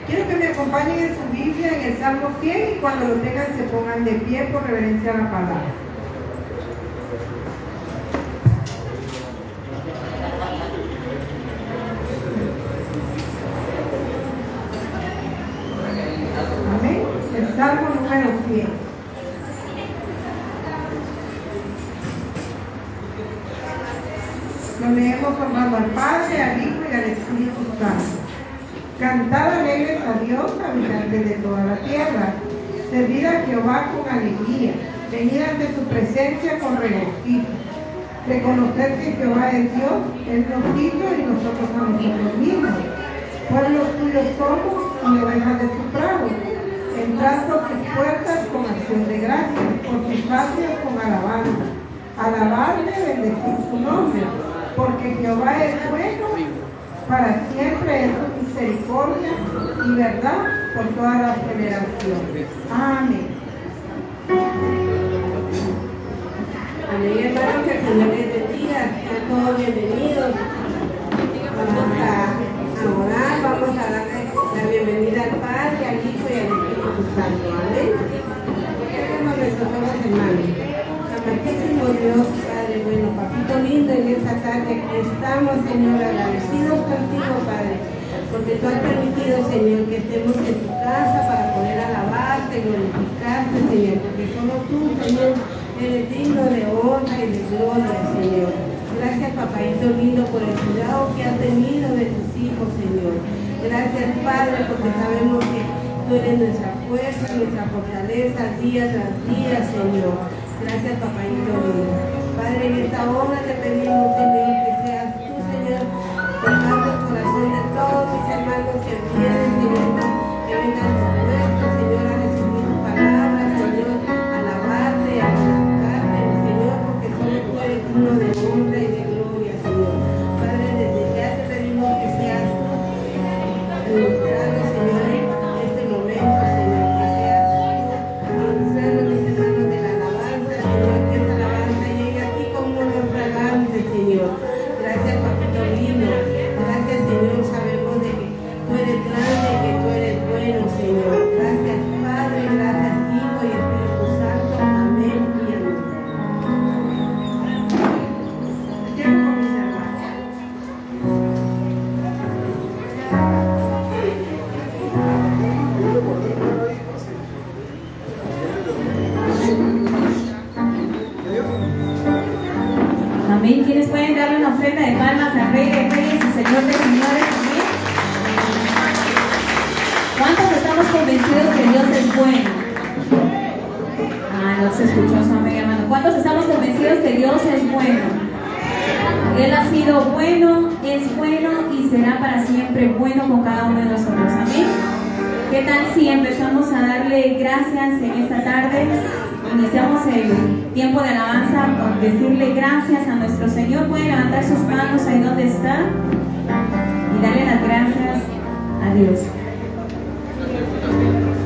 Quiero que me acompañen en su Biblia en el Salmo 100 y cuando lo tengan se pongan de pie por reverencia a la palabra. Amén. El Salmo número 100. Lo leemos formando al Padre, al Hijo y al Espíritu Santo. Cantad alegres a Dios, habitantes de toda la tierra. Servid a Jehová con alegría. Venid ante su presencia con regocijo. Reconocer que Jehová es Dios, Él nos hizo y nosotros a nosotros mismos. Pueblos tuyos somos y ovejas de su prado. Entrad por sus puertas con acción de gracias, por sus atrios con alabanza. Alabarle, bendecir su nombre, porque Jehová es bueno, para siempre es su misericordia y verdad por todas las generaciones. Amén. Amén, hermanos, que el Señor les bendiga. Sean todos bienvenidos. Vamos a orar, vamos a darle la bienvenida al Padre, al Hijo y al Espíritu Santo. Amén. Queremos nuestros ojos, hermanos. Amantísimo Dios, Padre bueno, papito lindo, en esta tarde aquí estamos, Señor, agradecidos contigo, Padre, porque tú has permitido, Señor, que estemos en tu casa para poder alabarte, glorificarte, Señor, porque solo tú, Señor, eres digno de honra y de gloria, Señor. Gracias, papaito lindo, por el cuidado que has tenido de tus hijos, Señor. Gracias, Padre, porque sabemos que tú eres nuestra fuerza, nuestra fortaleza, día tras día, Señor. Gracias, papaito lindo. Padre, en esta hora te pedimos, Señor, que seas tú, Señor, tocando el corazón de todos mis hermanos que vienen, Señor, que vengan nuestros, Señor, a recibir tu palabra, Señor, a alabarte, a glorificarte, Señor, porque solo tú eres digno de honra y de gloria, Señor. Padre, desde ya te pedimos que seas tú ministrando, Señor, en este momento, Señor, que seas tú ministrando a mis hermanos de la alabanza, Señor, que esta alabanza llegue aquí como unos fragantes, Señor. Gracias, papito lindo. Gracias, Señor. Sabemos de que tú eres grande y que tú eres bueno, Señor. Gracias, Padre. Gracias, Hijo y Espíritu Santo. Amén y amén. Llevo con mis hermanos. Amén. ¿Quiénes pueden darle una ofrenda de palmas al Rey de Reyes y Señor de Señores? Amén. ¿Cuántos estamos convencidos que Dios es bueno? No se escuchó su amén, hermano. ¿Cuántos estamos convencidos que Dios es bueno? Él ha sido bueno, es bueno y será para siempre bueno con cada uno de nosotros. Amén. ¿Qué tal si empezamos a darle gracias en esta tarde? Iniciamos el tiempo de alabanza con decirle gracias a nuestro Señor. Pueden levantar sus manos ahí donde está y darle las gracias a Dios. Gracias.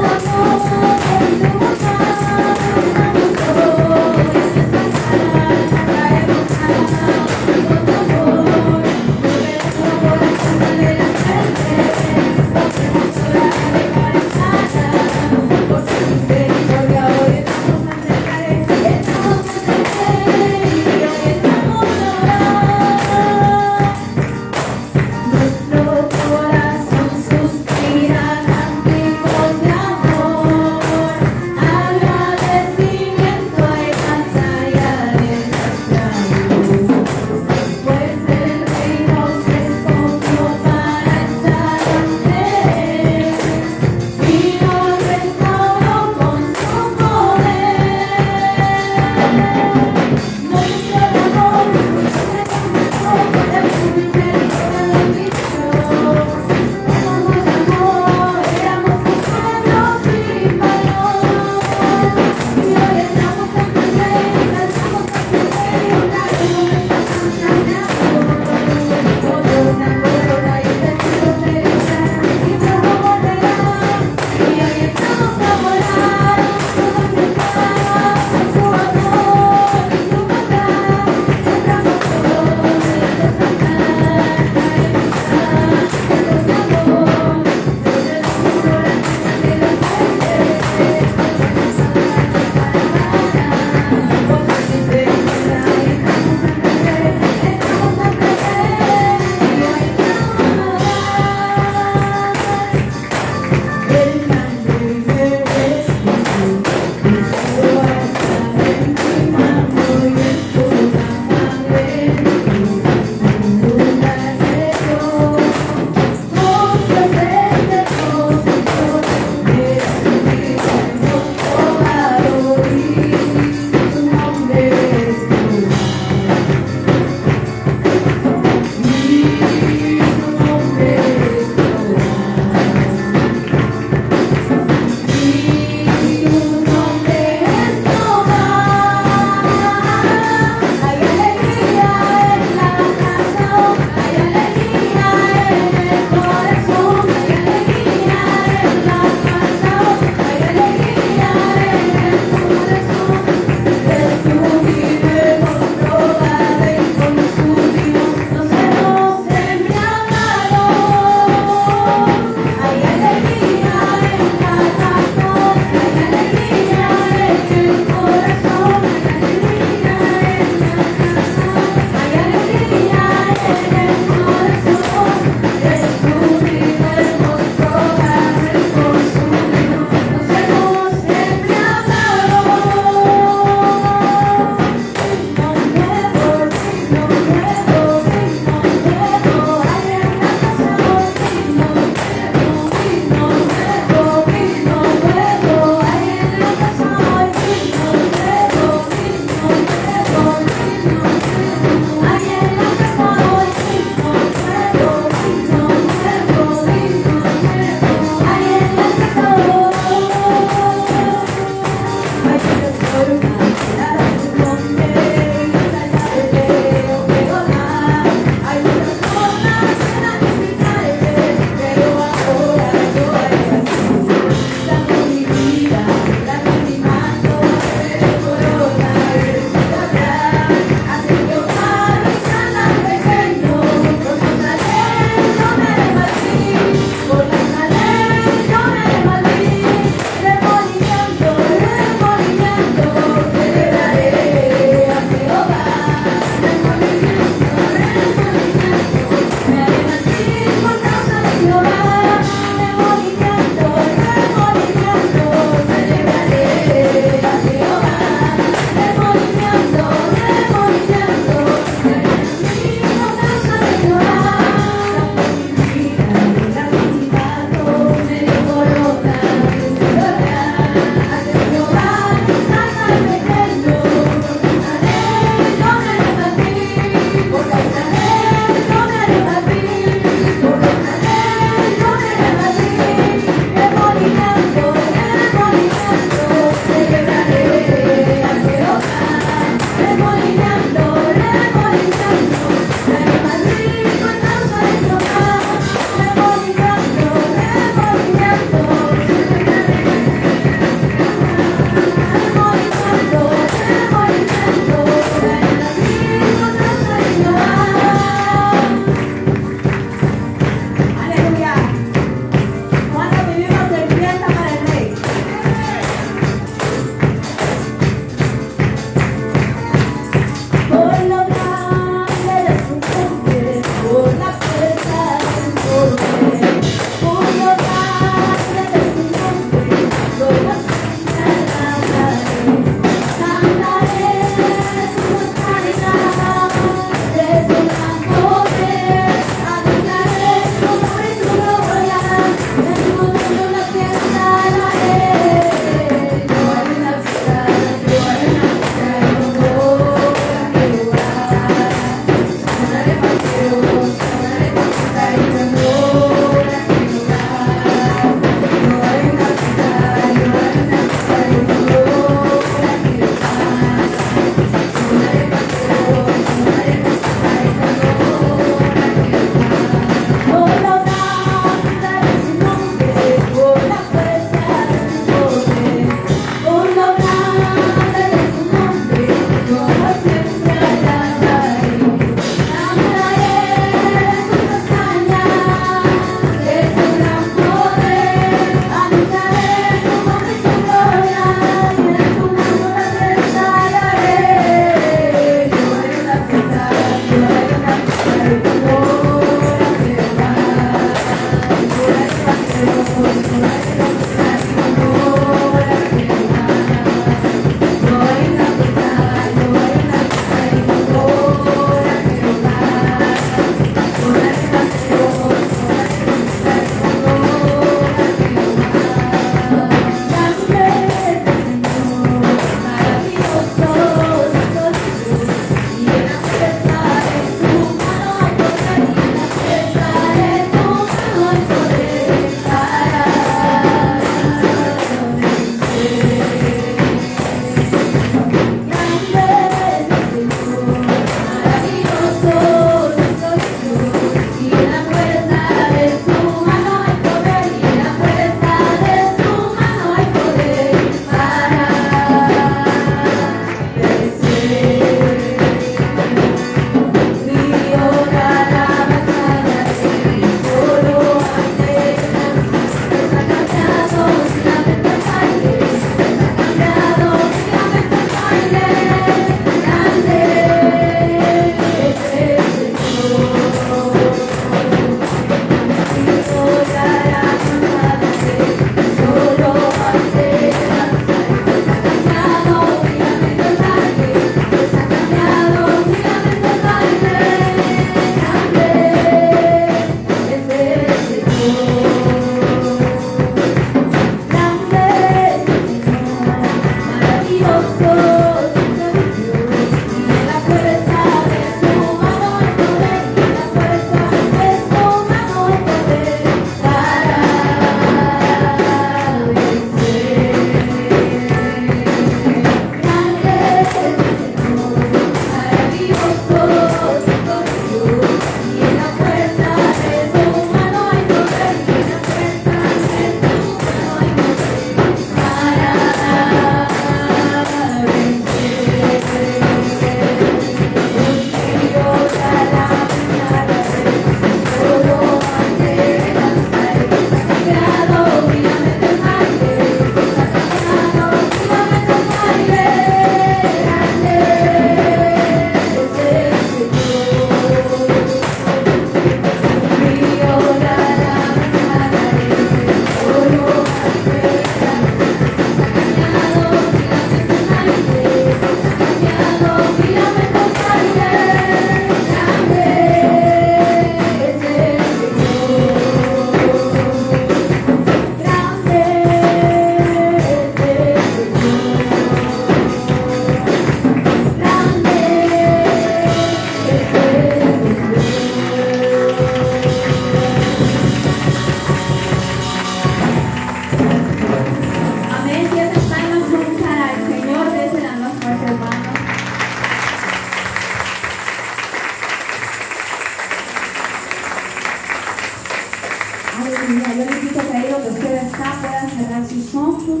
Aleluya. Yo le invito que ahí donde usted está puedan cerrar sus ojos.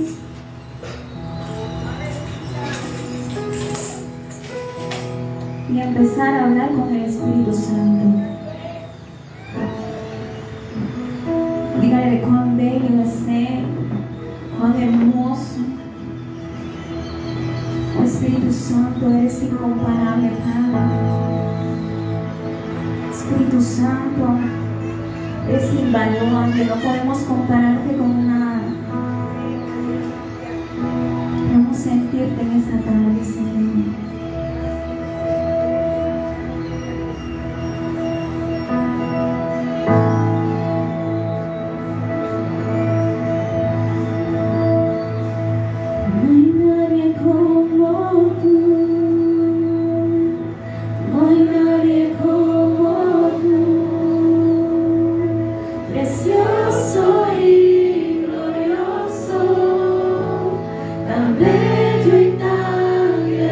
Y empezar a hablar con el Espíritu Santo. Dígale de cuán bello es Él, cuán hermoso. Oh Espíritu Santo, eres incomparable, Padre. Espíritu Santo, eres invaluable, no podemos compararte con nada. Queremos sentirte en esta tarde, Señor. Bello y tan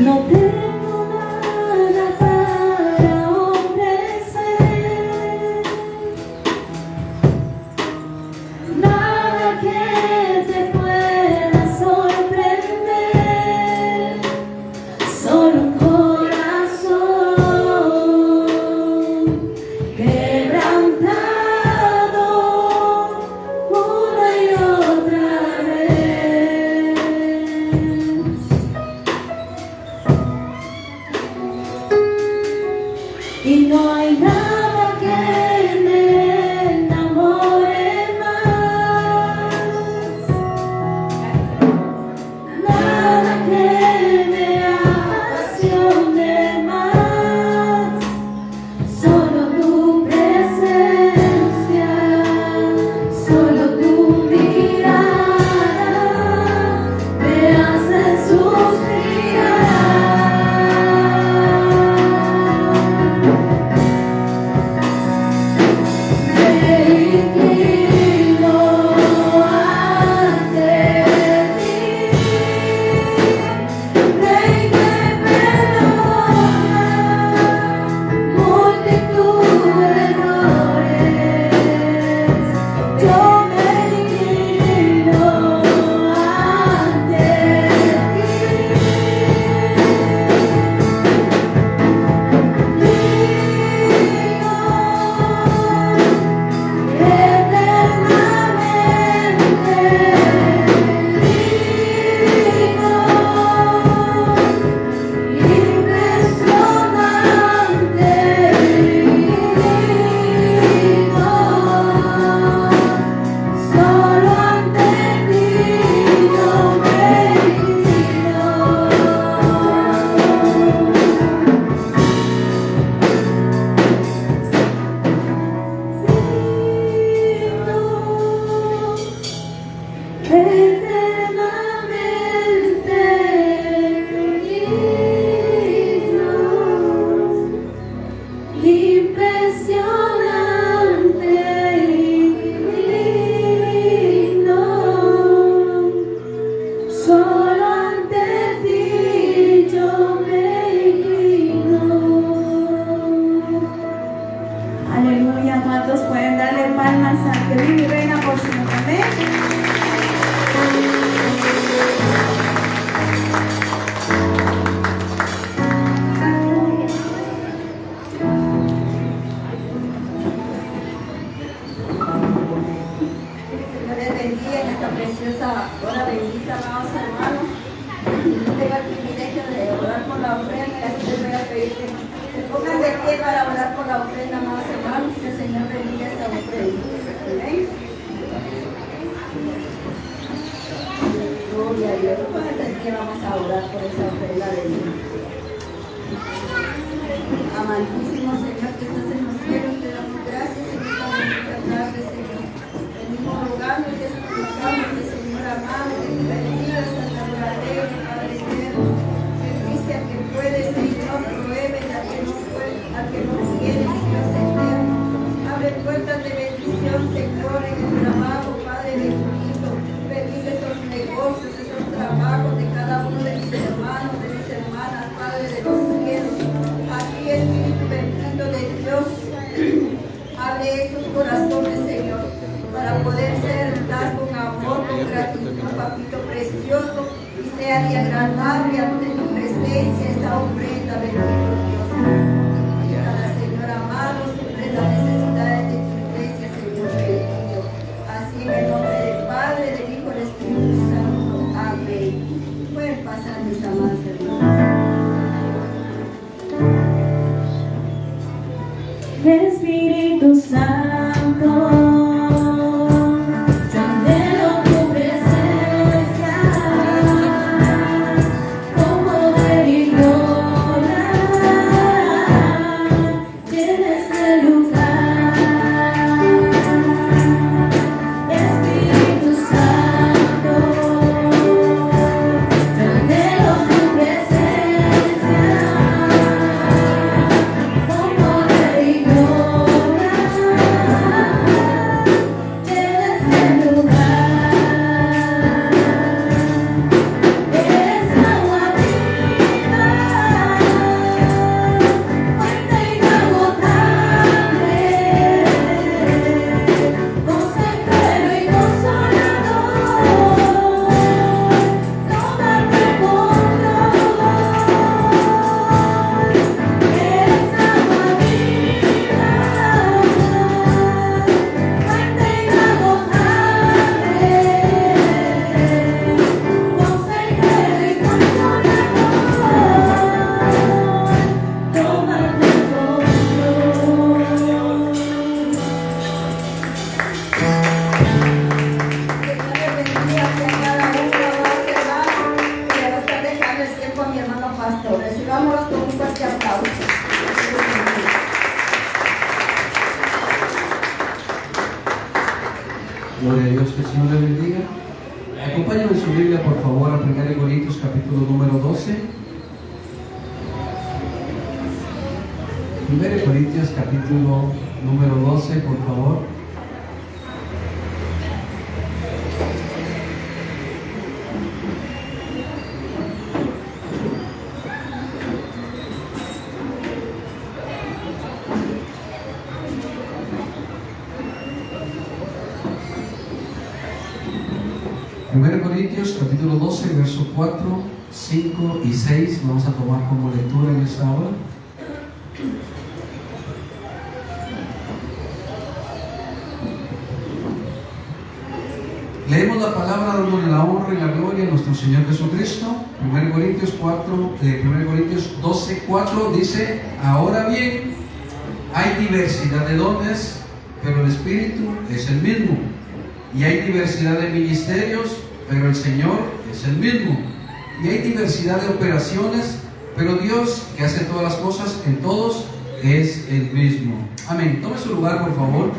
No tengo nada para ofrecer, nada que te pueda sorprender, solo un corazón quebrantado una y otra vez. Y no hay nada que me enamore más, nada que me apasione más, solo tu presencia, solo tu mirada me hace suspirar. Me inclino ante ti, Rey que perdona multitud de errores. Yo me inclino ante ti, solo ante ti yo me inclino. Eternamente digno, impresionante y digno, solo ante ti yo me inclino. Aleluya, ¿cuántos pueden darle palmas a que vive y reina por su nombre? Amén. Señor les bendiga en esta preciosa hora bendita, amados hermanos. Tengo el privilegio de orar por la ofrenda, así les voy a pedir que se pongan de pie para orar por la ofrenda, amados hermanos, que el Señor bendiga esta ofrenda. Amén. Gloria a Dios. Pónganse de pie, vamos a orar por esa ofrenda de Dios. Amantísimo Señor que estás en los cielos, te damos gracias en esta bendita tarde, Señor. Venimos rogando y te suplicamos, Señor amado, que tú bendigas a la verdadera, Padre eterno. Bendice al que puede, Señor, pruebe y al que no puede, al que no quiere, Dios eterno. Abre puertas de bendición, Señor, en el trabajo, Padre bendito. Bendice esos negocios, esos trabajos de cada uno de mis hermanos, de mis hermanas, Padre de los cielos. Aquí, Espíritu bendito de Dios, abre esos corazones, Señor, para poder dar con amor, con gratitud, papito precioso, y sea de agradable ante tu presencia esta ofrenda, bendito Dios. Ayúdala, Señor amado, suple las necesidades de tu iglesia, Señor bendito. Así en el nombre del Padre, del Hijo y del Espíritu Santo. Amén. Pueden pasar, mis amados hermanos. Espíritu Santo, yo anhelo tu presencia, como ver y gloria, llena este lugar. Espíritu Santo, yo anhelo tu presencia. pastor. Recibámoslo con un fuerte aplauso. Gloria a Dios, que el Señor le bendiga. Acompáñame en su Biblia, por favor, a 1 Corintios, capítulo número 12. 1 Corintios, capítulo número 12, por favor. Corintios capítulo 12, verso 4, 5 y 6 vamos a tomar como lectura en esta hora. Leemos la palabra dándole la honra y la gloria a nuestro Señor Jesucristo. 1 Corintios 12, 4 dice: ahora bien, hay diversidad de dones, pero el Espíritu es el mismo. Y hay diversidad de ministerios, pero el Señor es el mismo. Y hay diversidad de operaciones, pero Dios, que hace todas las cosas en todos, es el mismo. Amén. Tome su lugar, por favor.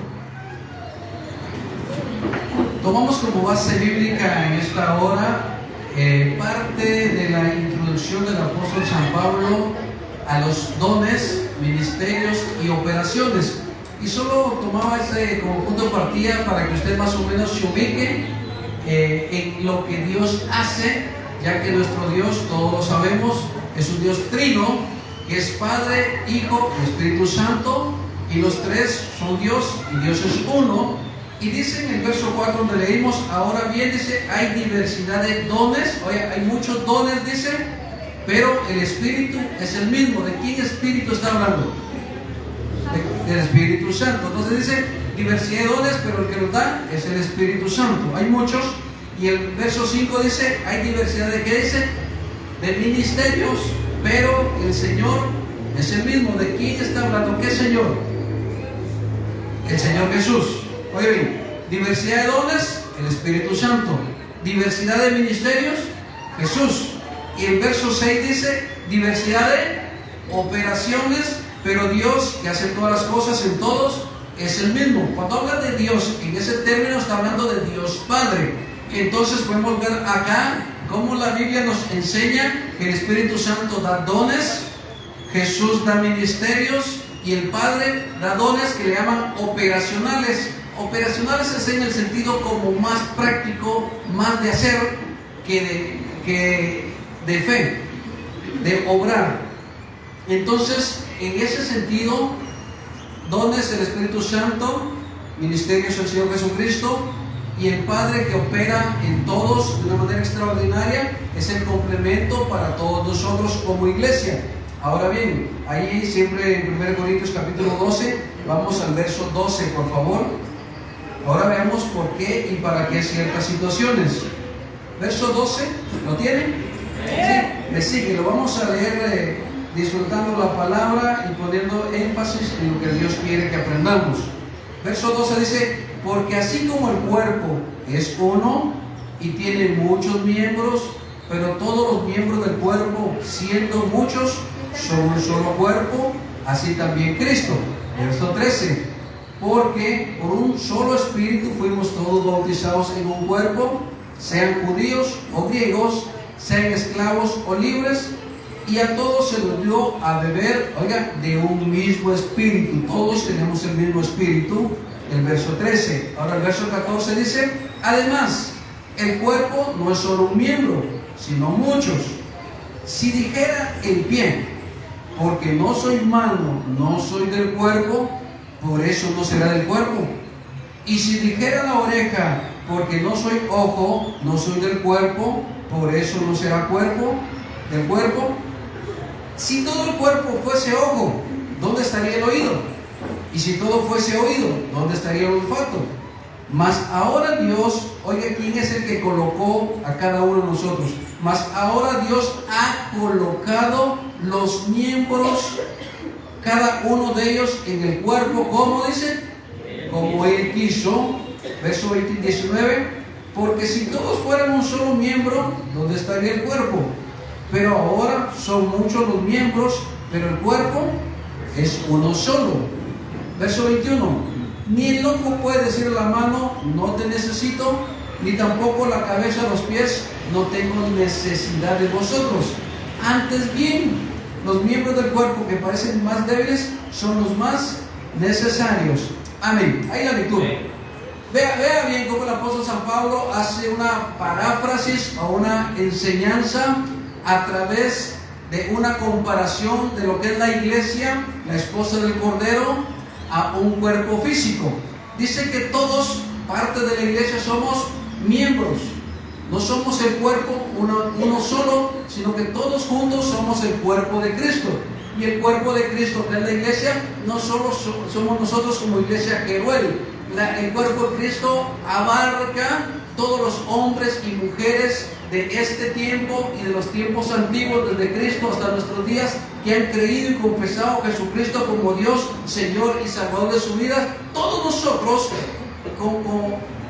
Tomamos como base bíblica en esta hora parte de la introducción del apóstol San Pablo a los dones, ministerios y operaciones. Y solo tomaba ese como punto de partida para que usted más o menos se ubique en lo que Dios hace, ya que nuestro Dios, todos lo sabemos, es un Dios trino, que es Padre, Hijo y Espíritu Santo, y los tres son Dios, y Dios es uno. Y dice en el verso 4 donde leímos: ahora bien, dice, hay diversidad de dones. Oye, hay muchos dones, dice, pero el Espíritu es el mismo. ¿De quién Espíritu está hablando? Del Espíritu Santo. Entonces dice diversidad de dones, pero el que los da es el Espíritu Santo. Hay muchos. Y el verso 5 dice: hay diversidad de, ¿qué dice? De ministerios, pero el Señor es el mismo. ¿De quién está hablando? ¿Qué Señor? El Señor Jesús. Oye bien, diversidad de dones, el Espíritu Santo. Diversidad de ministerios, Jesús. Y el verso 6 dice: diversidad de operaciones, pero Dios, que hace todas las cosas en todos, es el mismo. Cuando habla de Dios, en ese término está hablando de Dios Padre. Entonces podemos ver acá cómo la Biblia nos enseña que el Espíritu Santo da dones, Jesús da ministerios y el Padre da dones que le llaman operacionales. Operacionales es en el sentido como más práctico, más de hacer que de fe, de obrar. Entonces, en ese sentido, dones del Espíritu Santo, ministerios del Señor Jesucristo, y el Padre que opera en todos de una manera extraordinaria, es el complemento para todos nosotros como iglesia. Ahora bien, ahí siempre en 1 Corintios capítulo 12, vamos al verso 12, por favor. Ahora veamos por qué y para qué ciertas situaciones. Verso 12, ¿lo tienen? Sí, me sigue, lo vamos a leer disfrutando la palabra y poniendo énfasis en lo que Dios quiere que aprendamos. Verso 12 dice: porque así como el cuerpo es uno y tiene muchos miembros, pero todos los miembros del cuerpo, siendo muchos, son un solo cuerpo, así también Cristo. Verso 13: porque por un solo espíritu fuimos todos bautizados en un cuerpo, sean judíos o griegos, sean esclavos o libres, y a todos se nos dio a beber, oiga, de un mismo espíritu. Todos tenemos el mismo espíritu. El verso 13. Ahora el verso 14 dice: además, el cuerpo no es solo un miembro, sino muchos. Si dijera el pie: porque no soy mano, no soy del cuerpo, por eso no será del cuerpo. Y si dijera la oreja: porque no soy ojo, no soy del cuerpo, por eso no será cuerpo del cuerpo. Si todo el cuerpo fuese ojo, ¿dónde estaría el oído? Y si todo fuese oído, ¿dónde estaría el olfato? Mas ahora Dios, oiga, ¿quién es el que colocó a cada uno de nosotros? Mas ahora Dios ha colocado los miembros, cada uno de ellos en el cuerpo, ¿cómo dice? Como Él quiso. Verso 20 y 19: porque si todos fueran un solo miembro, ¿dónde estaría el cuerpo? pero ahora son muchos los miembros, pero el cuerpo es uno solo. Verso 21. Ni el ojo puede decir a la mano, no te necesito, ni tampoco la cabeza a los pies, no tengo necesidad de vosotros. Antes bien, los miembros del cuerpo que parecen más débiles son los más necesarios. Amén. Ahí la lectura. Vea bien cómo el apóstol San Pablo hace una paráfrasis o una enseñanza a través de una comparación de lo que es la iglesia, la esposa del Cordero, a un cuerpo físico. Dice que todos, parte de la iglesia, somos miembros. No somos el cuerpo uno solo, sino que todos juntos somos el cuerpo de Cristo. Y el cuerpo de Cristo, que es la iglesia, no solo somos nosotros como iglesia Jeruel. El cuerpo de Cristo abarca todos los hombres y mujeres de este tiempo y de los tiempos antiguos, desde Cristo hasta nuestros días, que han creído y confesado a Jesucristo como Dios, Señor y Salvador de su vida. Todos nosotros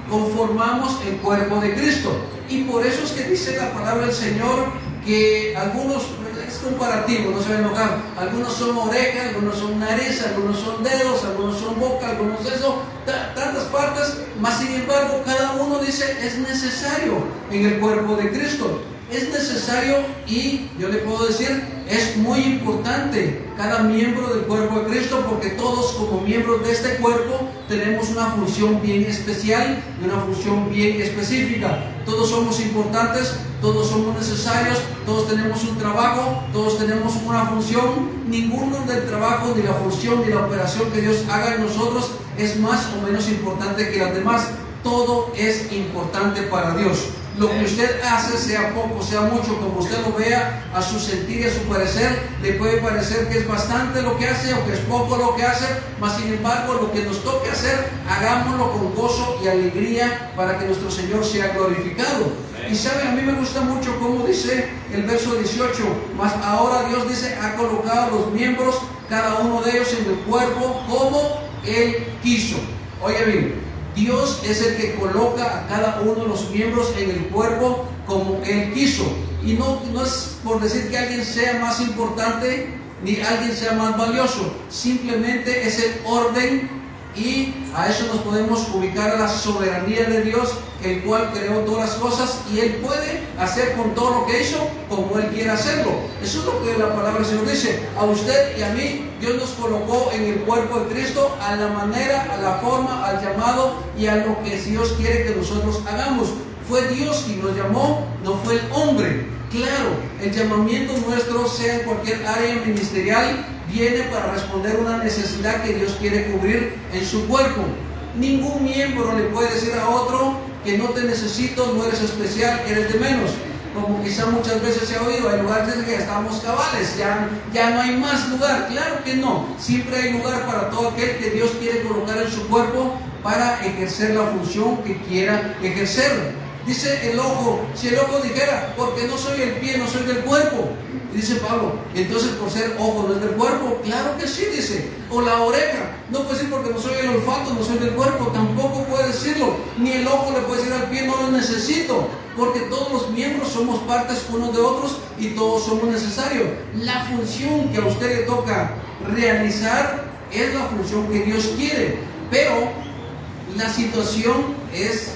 conformamos el cuerpo de Cristo. Y por eso es que dice la palabra del Señor que algunos, es comparativo, no se va a enojar, algunos son orejas, algunos son nariz, algunos son dedos, algunos son boca, algunos eso, tantas partes, mas sin embargo cada uno dice es necesario en el cuerpo de Cristo. Es necesario y yo le puedo decir, es muy importante cada miembro del cuerpo de Cristo, porque todos como miembros de este cuerpo tenemos una función bien especial y una función bien específica. Todos somos importantes, todos somos necesarios, todos tenemos un trabajo, todos tenemos una función. Ninguno del trabajo, ni la función, ni la operación que Dios haga en nosotros es más o menos importante que las demás. Todo es importante para Dios. Lo que usted hace, sea poco, sea mucho, como usted lo vea, a su sentir y a su parecer, le puede parecer que es bastante lo que hace o que es poco lo que hace, mas sin embargo lo que nos toque hacer, hagámoslo con gozo y alegría para que nuestro Señor sea glorificado. Y saben, a mí me gusta mucho cómo dice el verso 18, mas ahora Dios dice, ha colocado a los miembros, cada uno de ellos en el cuerpo, como Él quiso. Oye bien, Dios es el que coloca a cada uno de los miembros en el cuerpo como Él quiso. Y no es por decir que alguien sea más importante ni alguien sea más valioso. Simplemente es el orden, y a eso nos podemos ubicar a la soberanía de Dios, el cual creó todas las cosas y Él puede hacer con todo lo que hizo como Él quiera hacerlo. Eso es lo que la palabra del Señor dice. A usted y a mí, Dios nos colocó en el cuerpo de Cristo a la manera, a la forma, al llamado y a lo que Dios quiere que nosotros hagamos. Fue Dios quien nos llamó, no fue el hombre. Claro, el llamamiento nuestro, sea en cualquier área ministerial, viene para responder una necesidad que Dios quiere cubrir en su cuerpo. Ningún miembro le puede decir a otro que no te necesito, no eres especial, eres de menos. Como quizá muchas veces se ha oído, hay lugares que ya estamos cabales, ya no hay más lugar. Claro que no, siempre hay lugar para todo aquel que Dios quiere colocar en su cuerpo para ejercer la función que quiera ejercer. Dice el ojo, si el ojo dijera, porque no soy el pie, no soy del cuerpo. Y dice Pablo, entonces por ser ojo no es del cuerpo. Claro que sí, dice. O la oreja, no puede decir porque no soy el olfato, no soy del cuerpo. Tampoco puede decirlo. Ni el ojo le puede decir al pie, no lo necesito. Porque todos los miembros somos partes unos de otros y todos somos necesarios. La función que a usted le toca realizar es la función que Dios quiere. Pero la situación es,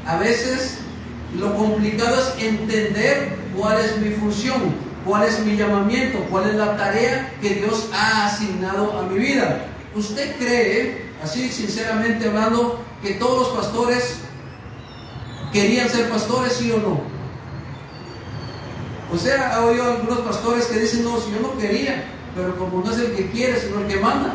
a veces, lo complicado es entender cuál es mi función, cuál es mi llamamiento, cuál es la tarea que Dios ha asignado a mi vida. ¿Usted cree, así sinceramente hablando, que todos los pastores querían ser pastores, sí o no? O sea, ha oído algunos pastores que dicen, no, si yo no quería, pero como no es el que quiere, sino el que manda.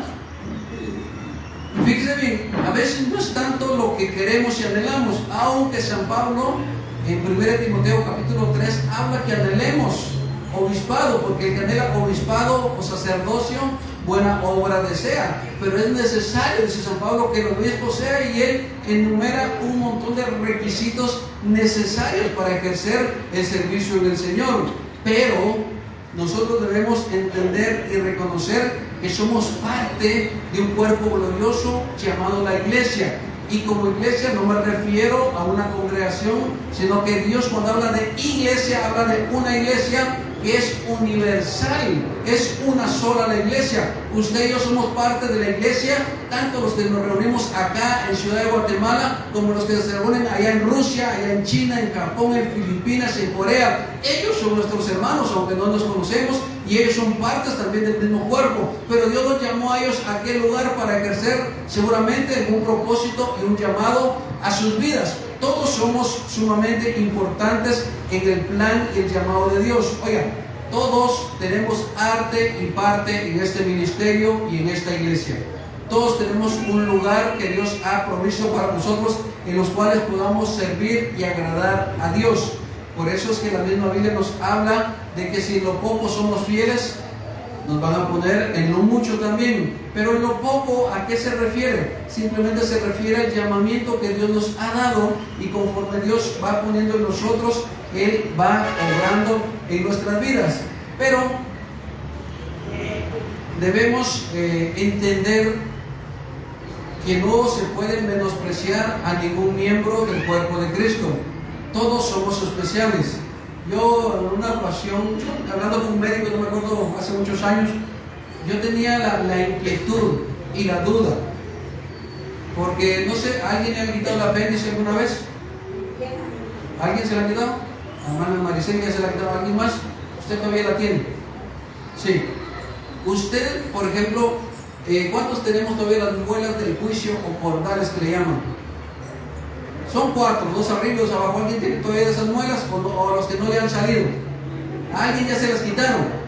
Fíjese bien, a veces no es tanto lo que queremos y anhelamos, aunque San Pablo en 1 Timoteo capítulo 3 habla que anhelemos obispado, porque el que anhela obispado o sacerdocio, buena obra desea. Pero es necesario, dice San Pablo, que el obispo sea, y él enumera un montón de requisitos necesarios para ejercer el servicio del Señor. Pero nosotros debemos entender y reconocer que somos parte de un cuerpo glorioso llamado la iglesia. Y como iglesia no me refiero a una congregación, sino que Dios, cuando habla de iglesia, habla de una iglesia que es universal, es una sola la iglesia. Usted y yo somos parte de la iglesia, tanto los que nos reunimos acá en Ciudad de Guatemala, como los que se reúnen allá en Rusia, allá en China, en Japón, en Filipinas, en Corea. Ellos son nuestros hermanos, aunque no los conocemos, y ellos son partes también del mismo cuerpo. Pero Dios los llamó a ellos a aquel lugar para ejercer seguramente un propósito y un llamado a sus vidas. Todos somos sumamente importantes en el plan y el llamado de Dios. Oiga, todos tenemos arte y parte en este ministerio y en esta iglesia. Todos tenemos un lugar que Dios ha provisto para nosotros, en los cuales podamos servir y agradar a Dios. Por eso es que la misma Biblia nos habla de que si en lo poco somos fieles, nos van a poner en lo mucho también. Pero en lo poco, ¿a qué se refiere? Simplemente se refiere al llamamiento que Dios nos ha dado, y conforme Dios va poniendo en nosotros, Él va obrando en nuestras vidas. Pero debemos entender que no se puede menospreciar a ningún miembro del cuerpo de Cristo. Todos somos especiales. Yo en una ocasión, hablando con un médico, no me acuerdo, hace muchos años, yo tenía la inquietud y la duda, porque no sé, ¿alguien le ha quitado el apéndice alguna vez? ¿Alguien se la ha quitado? A hermana Maricel ya se la ha quitado. ¿Alguien más? ¿Usted todavía la tiene? Sí. Usted, por ejemplo, ¿cuántos tenemos todavía las muelas del juicio o cordales que le llaman? Son 4, 2 arriba y 2 abajo. ¿Alguien tiene todavía esas muelas o los que no le han salido? ¿A alguien ya se las quitaron?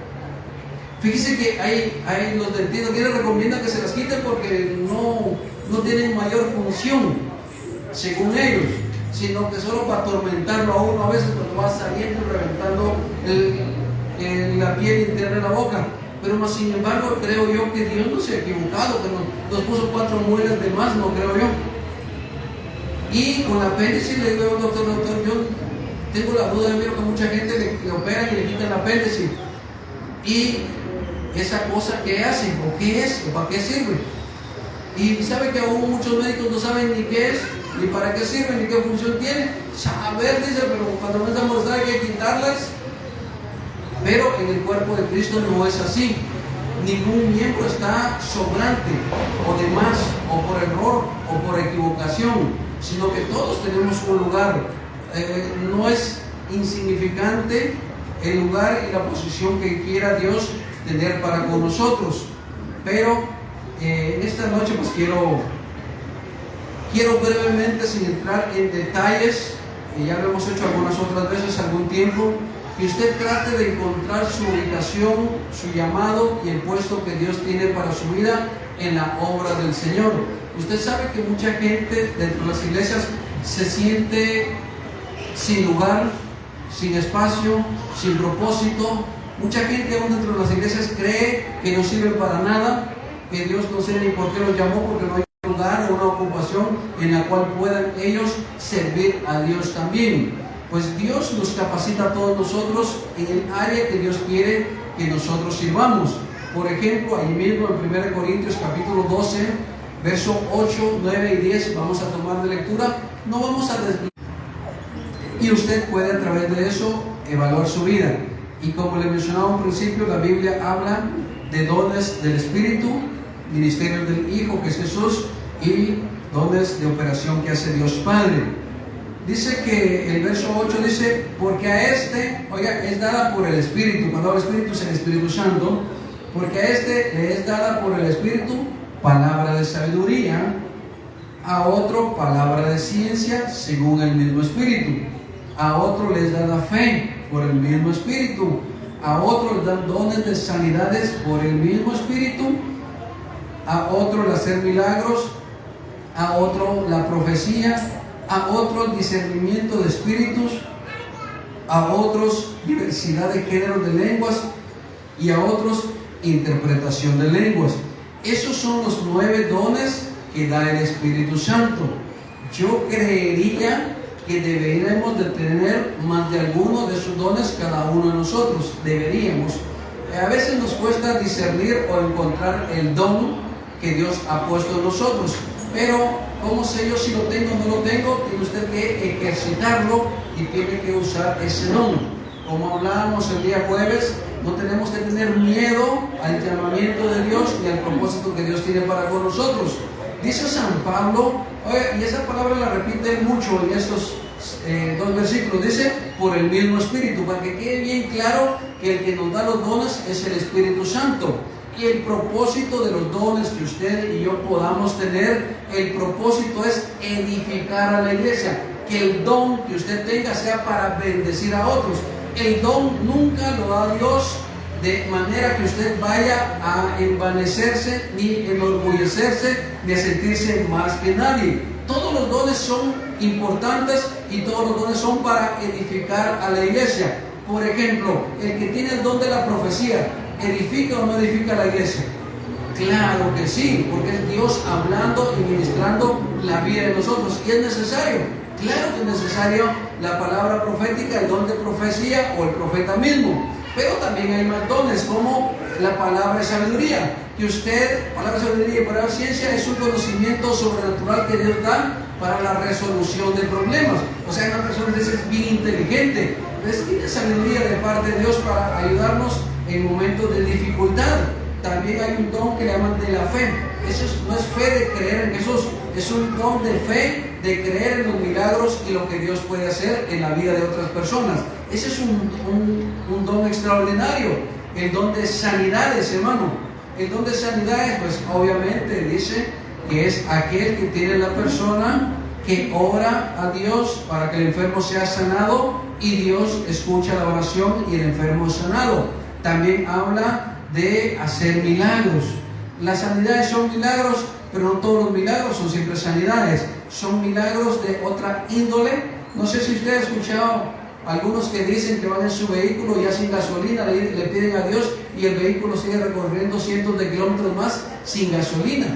Fíjese que hay los dentistas que les recomiendan que se las quiten porque no tienen mayor función, según ellos, sino que solo para atormentarlo a uno a veces cuando va saliendo y reventando la piel interna de la boca. Pero más sin embargo, creo yo que Dios no se ha equivocado, que nos puso 4 muelas de más, no creo yo. Y con la apéndice le digo, doctor, yo tengo la duda, yo veo que mucha gente le operan y le quitan el apéndice. Y esa cosa, ¿qué hacen? ¿O qué es? ¿O para qué sirve? Y sabe que aún muchos médicos no saben ni qué es, ni para qué sirve, ni qué función tiene. Saber, dice, pero cuando no estamos a hay que quitarlas. Pero en el cuerpo de Cristo no es así. Ningún miembro está sobrante, o de más, o por error, o por equivocación, sino que todos tenemos un lugar. No es insignificante el lugar y la posición que quiera Dios tener para con nosotros. Pero en esta noche pues quiero brevemente, sin entrar en detalles, ya lo hemos hecho algunas otras veces algún tiempo, que usted trate de encontrar su ubicación, su llamado y el puesto que Dios tiene para su vida en la obra del Señor. Usted sabe que mucha gente dentro de las iglesias se siente sin lugar, sin espacio, sin propósito. Mucha gente aún dentro de las iglesias cree que no sirven para nada, que Dios no sé ni por qué los llamó, porque no hay un lugar o una ocupación en la cual puedan ellos servir a Dios también. Pues Dios nos capacita a todos nosotros en el área que Dios quiere que nosotros sirvamos. Por ejemplo, ahí mismo en 1 Corintios capítulo 12, verso 8, 9 y 10, vamos a tomar de lectura. No vamos a desviar. Y usted puede a través de eso evaluar su vida. Y como le mencionaba al principio, la Biblia habla de dones del Espíritu, ministerios del Hijo, que es Jesús, y dones de operación que hace Dios Padre. Dice que el verso 8 dice, porque a este, oiga, es dada por el Espíritu. Cuando habla Espíritu es el Espíritu Santo. Porque a este le es dada por el Espíritu palabra de sabiduría, a otro palabra de ciencia según el mismo Espíritu, a otro les da la fe por el mismo Espíritu, a otro les dan dones de sanidades por el mismo Espíritu, a otro el hacer milagros, a otro la profecía, a otros discernimiento de espíritus, a otros diversidad de géneros de lenguas y a otros interpretación de lenguas. Esos son los 9 dones que da el Espíritu Santo. Yo creería que deberíamos de tener más de alguno de esos dones cada uno de nosotros. Deberíamos. A veces nos cuesta discernir o encontrar el don que Dios ha puesto en nosotros. Pero, ¿cómo sé yo si lo tengo o no lo tengo? Tiene usted que ejercitarlo y tiene que usar ese don. como hablábamos el día jueves, no tenemos que tener miedo al llamamiento de Dios y al propósito que Dios tiene para con nosotros. Dice San Pablo, y esa palabra la repite mucho en estos dos versículos, dice, por el mismo Espíritu, para que quede bien claro que el que nos da los dones es el Espíritu Santo. Y el propósito de los dones que usted y yo podamos tener, el propósito es edificar a la iglesia. Que el don que usted tenga sea para bendecir a otros. El don nunca lo da Dios de manera que usted vaya a envanecerse, ni enorgullecerse, ni a sentirse más que nadie. Todos los dones son importantes y todos los dones son para edificar a la iglesia. Por ejemplo, el que tiene el don de la profecía, ¿edifica o no edifica la iglesia? Claro que sí, porque es Dios hablando y ministrando la vida de nosotros. ¿Y es necesario? Claro que es necesario la palabra profética, el don de profecía o el profeta mismo. Pero también hay más dones, como la palabra de sabiduría. Que usted, palabra de sabiduría y palabra de ciencia, es un conocimiento sobrenatural que Dios da para la resolución de problemas. O sea, una persona es bien inteligente, entonces tiene sabiduría de parte de Dios para ayudarnos en momentos de dificultad. También hay un don que le llaman de la fe. Eso no es fe de creer en Jesús, es un don de fe de creer en los milagros y lo que Dios puede hacer en la vida de otras personas. Ese es un don extraordinario. El don de sanidades, hermano. El don de sanidades, pues obviamente dice que es aquel que tiene la persona que ora a Dios para que el enfermo sea sanado y Dios escucha la oración y el enfermo es sanado. También habla de hacer milagros. Las sanidades son milagros, pero no todos los milagros son siempre sanidades. Son milagros de otra índole. No sé si usted ha escuchado algunos que dicen que van en su vehículo ya sin gasolina, le piden a Dios y el vehículo sigue recorriendo cientos de kilómetros más sin gasolina.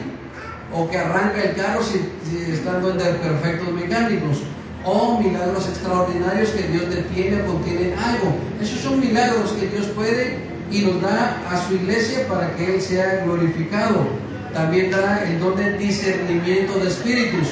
O que arranca el carro si estando en desperfectos mecánicos. O milagros extraordinarios que Dios detiene o contiene algo. Esos son milagros que Dios puede y nos da a su iglesia para que Él sea glorificado. También da el don de discernimiento de espíritus.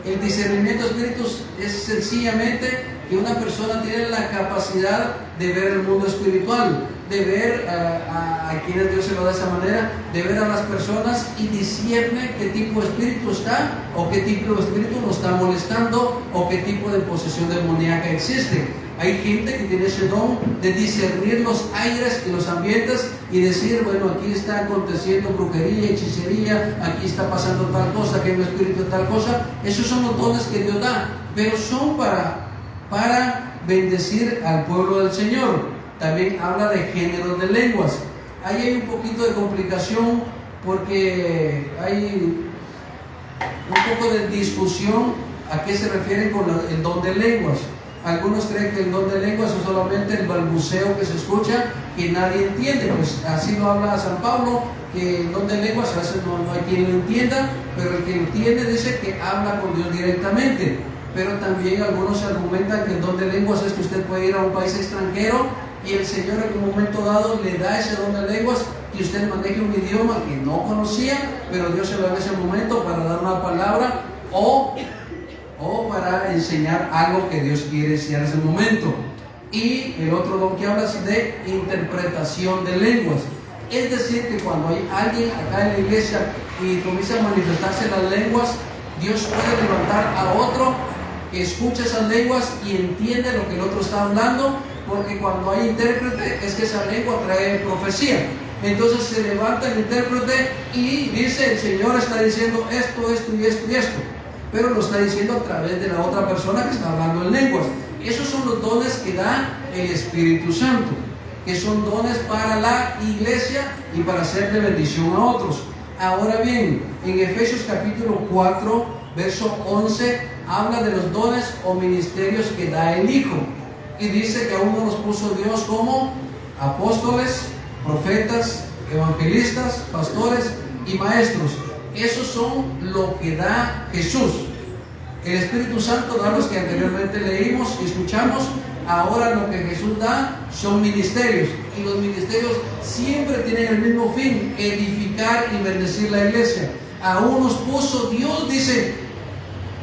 El discernimiento de espíritus es sencillamente que una persona tiene la capacidad de ver el mundo espiritual, de ver a quienes Dios se lo da de esa manera, de ver a las personas y discierne qué tipo de espíritu está o qué tipo de espíritu lo está molestando o qué tipo de posesión demoníaca existe. Hay gente que tiene ese don de discernir los aires y los ambientes y decir, bueno, aquí está aconteciendo brujería, hechicería, aquí está pasando tal cosa, aquí hay un espíritu de tal cosa. Esos son los dones que Dios da, pero son para bendecir al pueblo del Señor. También habla de géneros de lenguas. Ahí hay un poquito de complicación porque hay un poco de discusión a qué se refieren con el don de lenguas. Algunos creen que el don de lenguas es solamente el balbuceo que se escucha, que nadie entiende. Pues así lo habla San Pablo, que el don de lenguas a veces no hay quien lo entienda, pero el que lo entiende dice que habla con Dios directamente. Pero también algunos argumentan que el don de lenguas es que usted puede ir a un país extranjero y el Señor en un momento dado le da ese don de lenguas y usted maneje un idioma que no conocía, pero Dios se lo da en ese momento para dar una palabra o para enseñar algo que Dios quiere enseñar en ese momento. Y el otro don que habla es de interpretación de lenguas. Es decir, que cuando hay alguien acá en la iglesia y comienza a manifestarse las lenguas, Dios puede levantar a otro que escucha esas lenguas y entiende lo que el otro está hablando, porque cuando hay intérprete es que esa lengua trae profecía. Entonces se levanta el intérprete y dice, el Señor está diciendo esto, esto y esto y esto, pero lo está diciendo a través de la otra persona que está hablando en lenguas. Esos son los dones que da el Espíritu Santo, que son dones para la iglesia y para hacer de bendición a otros. Ahora bien, en Efesios capítulo 4, verso 11, habla de los dones o ministerios que da el Hijo. Y dice que a uno los puso Dios como apóstoles, profetas, evangelistas, pastores y maestros. Esos son lo que da Jesús. El Espíritu Santo da los que anteriormente leímos y escuchamos. Ahora lo que Jesús da son ministerios. Y los ministerios siempre tienen el mismo fin: edificar y bendecir la iglesia. A unos puso Dios, dice.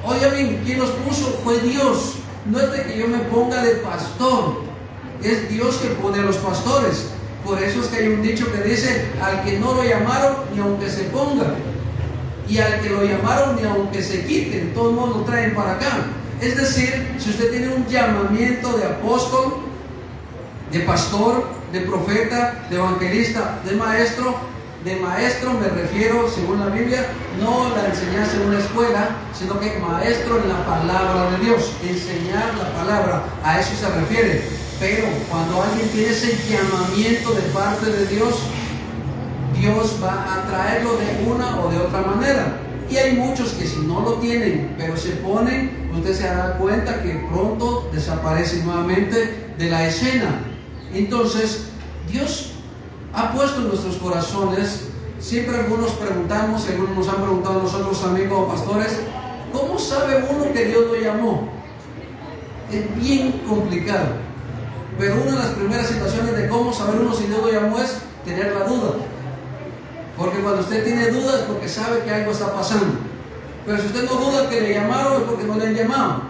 Oye bien, ¿quién los puso? Fue Dios. No es de que yo me ponga de pastor. es Dios que pone a los pastores. Por eso es que hay un dicho que dice, al que no lo llamaron, ni aunque se ponga. Y al que lo llamaron, ni aunque se quiten, todo el mundo lo traen para acá. Es decir, si usted tiene un llamamiento de apóstol, de pastor, de profeta, de evangelista, de maestro me refiero, según la Biblia, no la enseñanza en una escuela, sino que maestro en la palabra de Dios, enseñar la palabra, a eso se refiere. Pero cuando alguien tiene ese llamamiento de parte de Dios, Dios va a traerlo de una o de otra manera. Y hay muchos que si no lo tienen, pero se ponen, usted se dará cuenta que pronto desaparecen nuevamente de la escena. Entonces, Dios ha puesto en nuestros corazones, siempre algunos preguntamos, algunos nos han preguntado a nosotros amigos o pastores, ¿cómo sabe uno que Dios lo llamó? Es bien complicado, pero una de las primeras situaciones de cómo saber uno si Dios lo llamó es tener la duda. Porque cuando usted tiene dudas es porque sabe que algo está pasando. Pero si usted no duda que le llamaron es porque no le han llamado.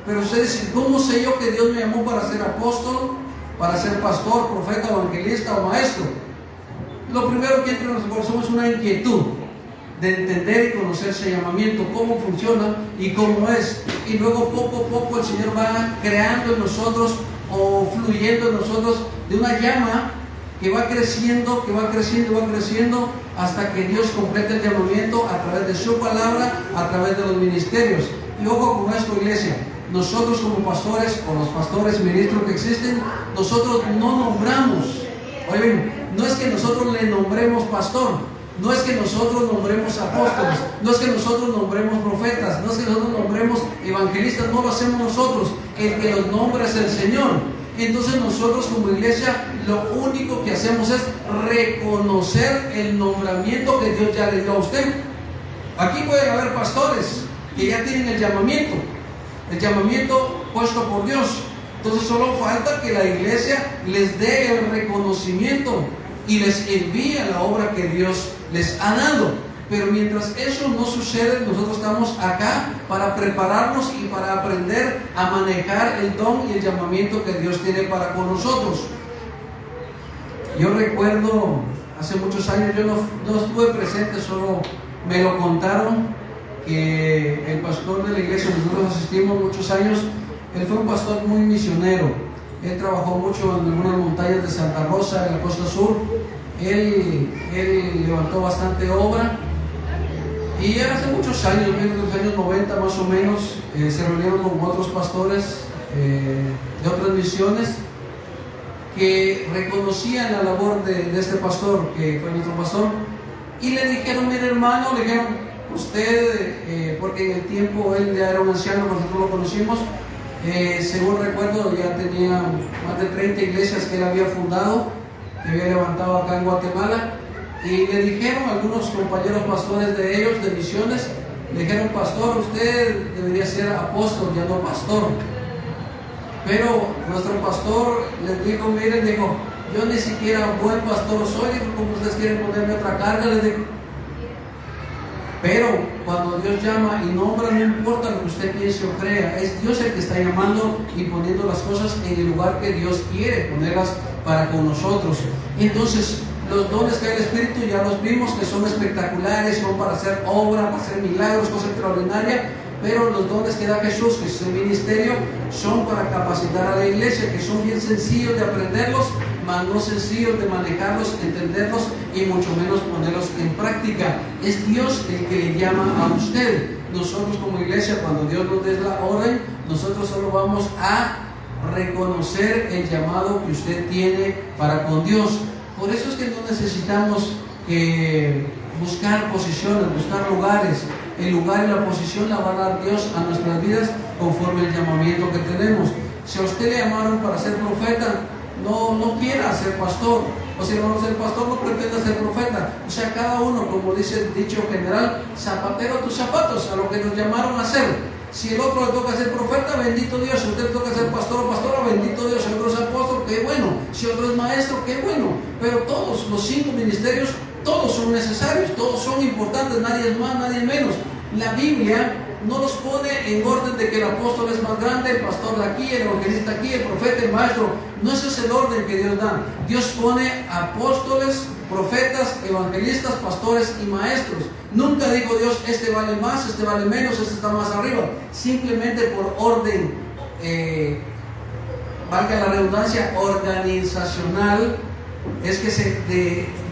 Pero usted dice, ¿cómo sé yo que Dios me llamó para ser apóstol, para ser pastor, profeta, evangelista o maestro? Lo primero que entra en nuestro corazón es una inquietud de entender y conocer ese llamamiento, cómo funciona y cómo es. Y luego poco a poco el Señor va creando en nosotros o fluyendo en nosotros de una llama que va creciendo, hasta que Dios complete el llamamiento a través de su palabra, a través de los ministerios. Y ojo con esto, iglesia, nosotros como pastores, o los pastores ministros que existen, nosotros no nombramos, oigan, no es que nosotros le nombremos pastor, no es que nosotros nombremos apóstoles, no es que nosotros nombremos profetas, no es que nosotros nombremos evangelistas, no lo hacemos nosotros, el que los nombra es el Señor. Entonces nosotros como iglesia lo único que hacemos es reconocer el nombramiento que Dios ya le dio a usted. Aquí pueden haber pastores que ya tienen el llamamiento puesto por Dios. Entonces solo falta que la iglesia les dé el reconocimiento y les envíe la obra que Dios les ha dado. Pero mientras eso no sucede, nosotros estamos acá para prepararnos y para aprender a manejar el don y el llamamiento que Dios tiene para con nosotros. Yo recuerdo, hace muchos años, yo no estuve presente, solo me lo contaron, que el pastor de la iglesia, nosotros asistimos muchos años, él fue un pastor muy misionero. Él trabajó mucho en algunas montañas de Santa Rosa, en la costa sur. Él levantó bastante obra. Y hace muchos años, en los años 90 más o menos, se reunieron con otros pastores de otras misiones que reconocían la labor de este pastor, que fue nuestro pastor, y le dijeron, mire hermano, le dijeron, usted, porque en el tiempo él ya era un anciano, nosotros lo conocimos, según recuerdo ya tenía más de 30 iglesias que él había fundado, que había levantado acá en Guatemala. Y le dijeron algunos compañeros pastores de ellos, de misiones, le dijeron, pastor, usted debería ser apóstol, ya no pastor. Pero nuestro pastor les dijo, miren, dijo, yo ni siquiera buen pastor soy, dijo, como ustedes quieren ponerme otra carga, les dijo. Pero cuando Dios llama y nombra, no importa lo que usted piense o crea, es Dios el que está llamando y poniendo las cosas en el lugar que Dios quiere ponerlas para con nosotros. Entonces, los dones que hay del Espíritu ya los vimos, que son espectaculares, son para hacer obra, para hacer milagros, cosas extraordinarias, pero los dones que da Jesús, que es el ministerio, son para capacitar a la iglesia, que son bien sencillos de aprenderlos, mas no sencillos de manejarlos, entenderlos y mucho menos ponerlos en práctica. Es Dios el que le llama a usted. Nosotros como iglesia, cuando Dios nos dé la orden, nosotros solo vamos a reconocer el llamado que usted tiene para con Dios. Por eso es que no necesitamos buscar posiciones, buscar lugares. El lugar y la posición la va a dar Dios a nuestras vidas conforme el llamamiento que tenemos. Si a usted le llamaron para ser profeta, no quiera ser pastor. O si no ser pastor, no pretenda ser profeta. O sea, cada uno, como dice el dicho general, zapatero a tus zapatos, a lo que nos llamaron a hacer. Si el otro le toca ser profeta, bendito Dios. Si usted le toca ser pastor o pastora, bendito Dios. Si otro es apóstol, qué bueno. Si otro es maestro, qué bueno. Pero todos los 5 ministerios, todos son necesarios, todos son importantes, nadie es más, nadie es menos. La Biblia no los pone en orden de que el apóstol es más grande, el pastor de aquí, el evangelista aquí, el profeta, el maestro. No ese es el orden que Dios da. Dios pone apóstoles, profetas, evangelistas, pastores y maestros. Nunca dijo Dios, este vale más, este vale menos, este está más arriba. Simplemente por orden, valga la redundancia, organizacional, es que se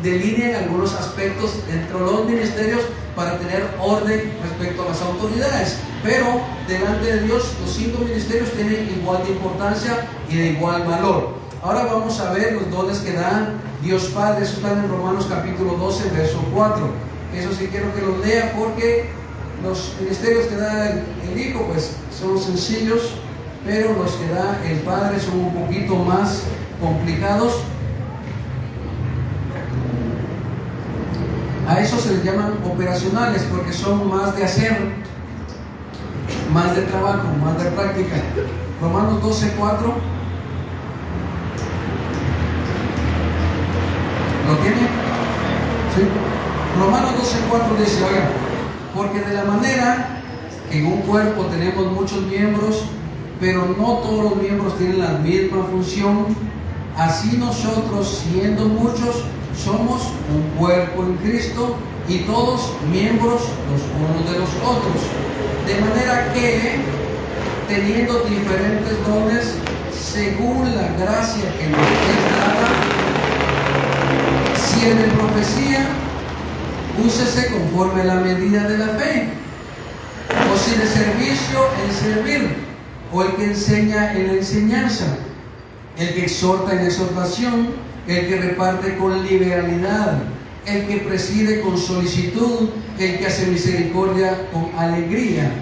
delinean algunos aspectos dentro de los ministerios para tener orden respecto a las autoridades. Pero delante de Dios los 5 ministerios tienen igual de importancia y de igual valor. Ahora vamos a ver los dones que da Dios Padre. Eso está en Romanos capítulo 12, verso 4. Eso sí quiero que los lea, porque los ministerios que da el Hijo pues son sencillos, pero los que da el Padre son un poquito más complicados. A eso se les llaman operacionales, porque son más de hacer, más de trabajo, más de práctica. Romanos 12, 4. ¿Lo tiene? ¿Sí? Romanos 12, 4 dice, oiga, porque de la manera que en un cuerpo tenemos muchos miembros, pero no todos los miembros tienen la misma función, así nosotros, siendo muchos, somos un cuerpo en Cristo y todos miembros los unos de los otros. De manera que, teniendo diferentes dones, según la gracia que nos es dada, si el de profecía, úsese conforme a la medida de la fe, o si de servicio, en servir, o el que enseña en la enseñanza, el que exhorta en exhortación, el que reparte con liberalidad, el que preside con solicitud, el que hace misericordia con alegría.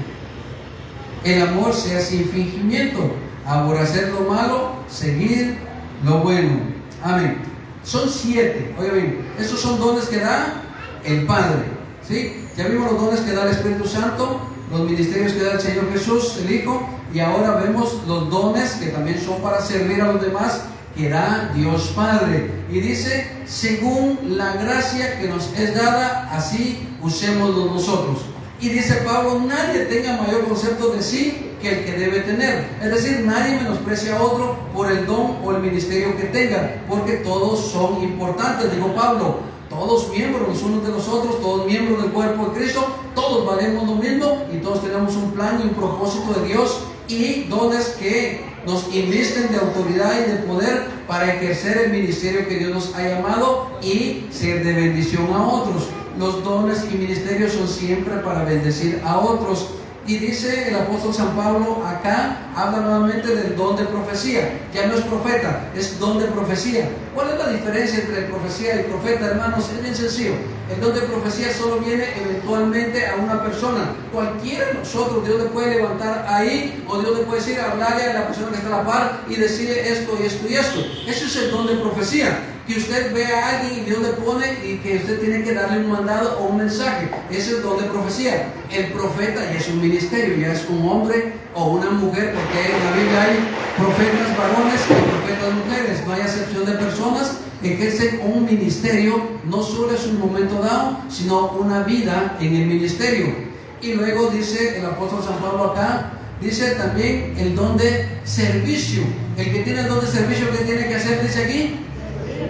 El amor sea sin fingimiento, aborrecer lo malo, seguir lo bueno. Amén. Son 7, oiga bien, estos son dones que da el Padre, ¿sí? Ya vimos los dones que da el Espíritu Santo, los ministerios que da el Señor Jesús, el Hijo, y ahora vemos los dones que también son para servir a los demás, que da Dios Padre. Y dice, según la gracia que nos es dada, así usémoslo nosotros. Y dice Pablo, nadie tenga mayor concepto de sí que el que debe tener. Es decir, nadie menosprecia a otro por el don o el ministerio que tenga, porque todos son importantes. Dijo Pablo, todos miembros los unos de los otros, todos miembros del cuerpo de Cristo, todos valemos lo mismo y todos tenemos un plan y un propósito de Dios y dones que nos invisten de autoridad y de poder para ejercer el ministerio que Dios nos ha llamado y ser de bendición a otros. Los dones y ministerios son siempre para bendecir a otros. Y dice el apóstol San Pablo acá, habla nuevamente del don de profecía. Ya no es profeta, es don de profecía. ¿Cuál es la diferencia entre profecía y profeta, hermanos? Es bien sencillo. El don de profecía solo viene eventualmente a una persona. Cualquiera de nosotros, Dios le puede levantar ahí, o Dios le puede decir, hablarle a la persona que está a la par y decirle esto y esto y esto. Eso es el don de profecía. Que usted ve a alguien y Dios le pone y que usted tiene que darle un mandado o un mensaje. Ese es el don de profecía. El profeta ya es un ministerio, ya es un hombre o una mujer, porque en la Biblia hay profetas varones y profetas mujeres. No hay acepción de personas que ejercen un ministerio, no solo es un momento dado, sino una vida en el ministerio. Y luego dice el apóstol San Pablo acá, dice también el don de servicio. El que tiene el don de servicio, ¿qué tiene que hacer? Dice aquí,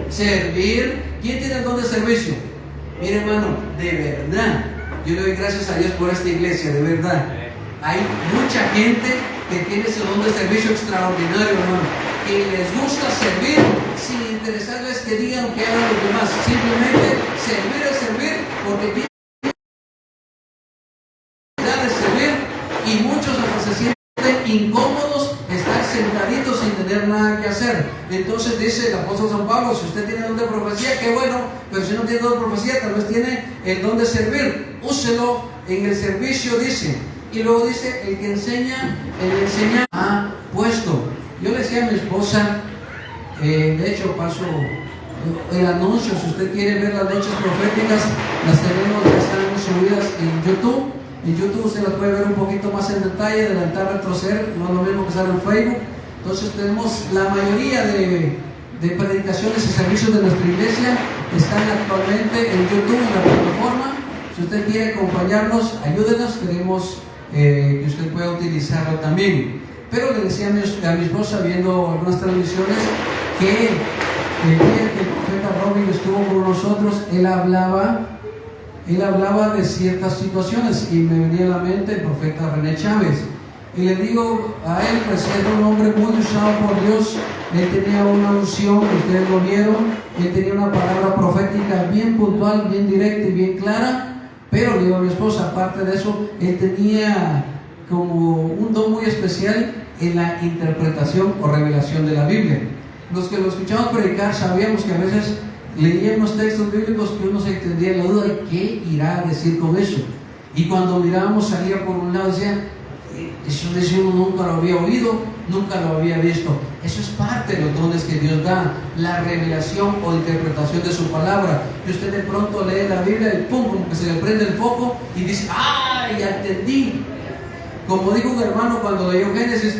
servir. ¿Quién tiene el don de servicio? Mire, hermano, de verdad, yo le doy gracias a Dios por esta iglesia, de verdad. Hay mucha gente que tiene ese don de servicio extraordinario, hermano, que les gusta servir sin interesarles que digan que hagan los demás. Simplemente servir es servir porque tienen necesidad de servir, y muchos hasta se sienten incómodos estar sentaditos sin tener nada que hacer. Entonces dice el apóstol San Pablo, si usted tiene el don de profecía, qué bueno, pero si no tiene don de profecía, tal vez tiene el don de servir, úselo en el servicio, dice. Y luego dice, el que enseña, el enseña ha puesto. Yo le decía a mi esposa, de hecho paso el anuncio, si usted quiere ver las noches proféticas, las tenemos, ya están subidas en YouTube. En YouTube usted las puede ver un poquito más en detalle, adelantar, retroceder, no es lo mismo que sale en Facebook. Entonces tenemos la mayoría de predicaciones y servicios de nuestra iglesia, están actualmente en YouTube, en la plataforma. Si usted quiere acompañarnos, ayúdenos, queremos que usted pueda utilizarlo también. Pero le decía a mi esposa, viendo algunas transmisiones, que el día que el profeta Robin estuvo con nosotros, él hablaba de ciertas situaciones, y me venía a la mente el profeta René Chávez. Y le digo a él, pues era un hombre muy usado por Dios. Él tenía una unción, ustedes lo vieron. Él tenía una palabra profética bien puntual, bien directa y bien clara. Pero le digo a mi esposa, aparte de eso, él tenía como un don muy especial en la interpretación o revelación de la Biblia. Los que lo escuchamos predicar sabíamos que a veces leíamos textos bíblicos que uno se entendía la duda de qué irá a decir con eso. Y cuando mirábamos, salía por un lado y decía, eso decía uno, nunca lo había oído, nunca lo había visto. Eso es parte de los dones que Dios da, la revelación o interpretación de su palabra. Que usted de pronto lee la Biblia y pum, como que se le prende el foco y dice, ¡ah, ya entendí! Como dijo un hermano cuando leyó Génesis,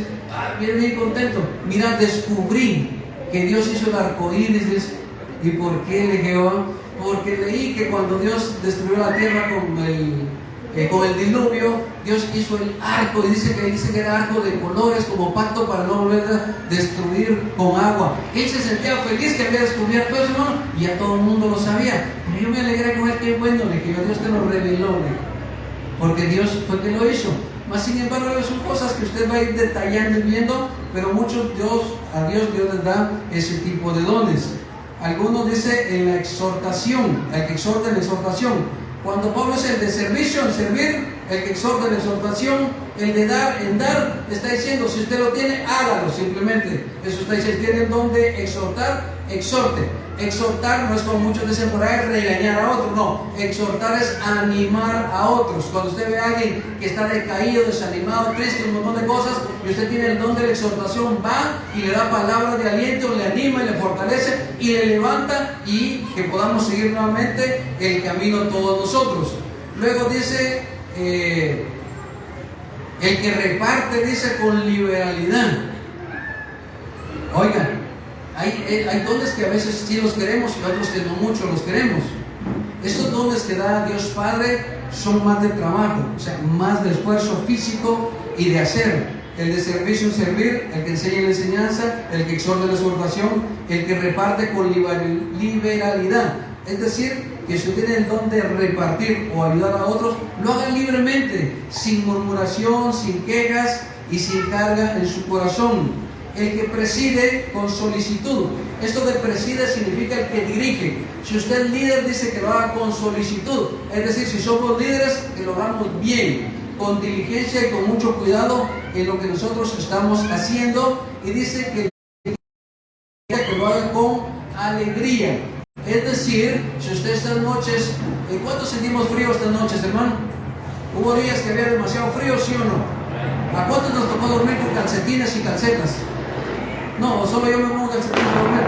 bien contento. Mira, descubrí que Dios hizo el arco iris. ¿Y por qué le Jehová? Porque leí que cuando Dios destruyó la tierra con el diluvio, Dios hizo el arco, y dice que era arco de colores como pacto para no volver a destruir con agua. Él se sentía feliz que había descubierto eso, ¿no? Y ya todo el mundo lo sabía. Pero yo me alegré con él, que bueno, le dije, Dios te lo reveló, porque Dios fue que lo hizo. Mas sin embargo, son cosas que usted va a ir detallando y viendo, pero muchos a Dios les da ese tipo de dones. Algunos dice en la exhortación, el que exhorta en la exhortación. Cuando Pablo es el de servicio, en servir, el que exhorta en la exhortación, el de dar, en dar, está diciendo, si usted lo tiene, hágalo simplemente. Eso está diciendo, tiene el don de exhortar, exhorte. Exhortar no es como muchos dicen por ahí, regañar a otros, no. Exhortar es animar a otros. Cuando usted ve a alguien que está decaído, desanimado, triste, un montón de cosas, y usted tiene el don de la exhortación, va y le da palabras de aliento, le anima y le fortalece y le levanta, y que podamos seguir nuevamente el camino todos nosotros. Luego dice, el que reparte, dice, con liberalidad. Oigan, hay dones que a veces sí los queremos y otros que no mucho los queremos. Estos dones que da Dios Padre son más de trabajo, o sea, más de esfuerzo físico y de hacer. El de servicio en servir, el que enseña en la enseñanza, el que exhorta en la exhortación, el que reparte con liberalidad. Es decir, que si usted tiene el don de repartir o ayudar a otros, lo haga libremente, sin murmuración, sin quejas y sin carga en su corazón. El que preside con solicitud. Esto de preside significa el que dirige. Si usted es líder, dice que lo haga con solicitud. Es decir, si somos líderes, que lo hagamos bien, con diligencia y con mucho cuidado en lo que nosotros estamos haciendo. Y dice que lo haga con alegría. Es decir, si usted estas noches, ¿cuántos sentimos frío estas noches, hermano? Hubo días que había demasiado frío, ¿sí o no? ¿A cuántos nos tocó dormir con calcetines y calcetas? No, solo yo me pongo calcetines para dormir.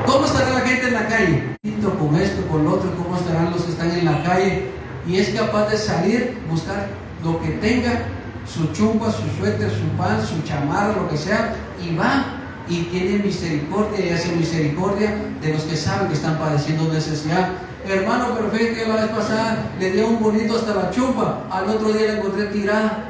¿Cómo estará la gente en la calle? Con esto, con lo otro, ¿cómo estarán los que están en la calle? Y es capaz de salir, buscar lo que tenga, su chumpa, su suéter, su pan, su chamarra, lo que sea, y va y tiene misericordia y hace misericordia de los que saben que están padeciendo necesidad. Hermano, pero fíjate que la vez pasada le dio un bonito hasta la chumpa, al otro día la encontré tirada,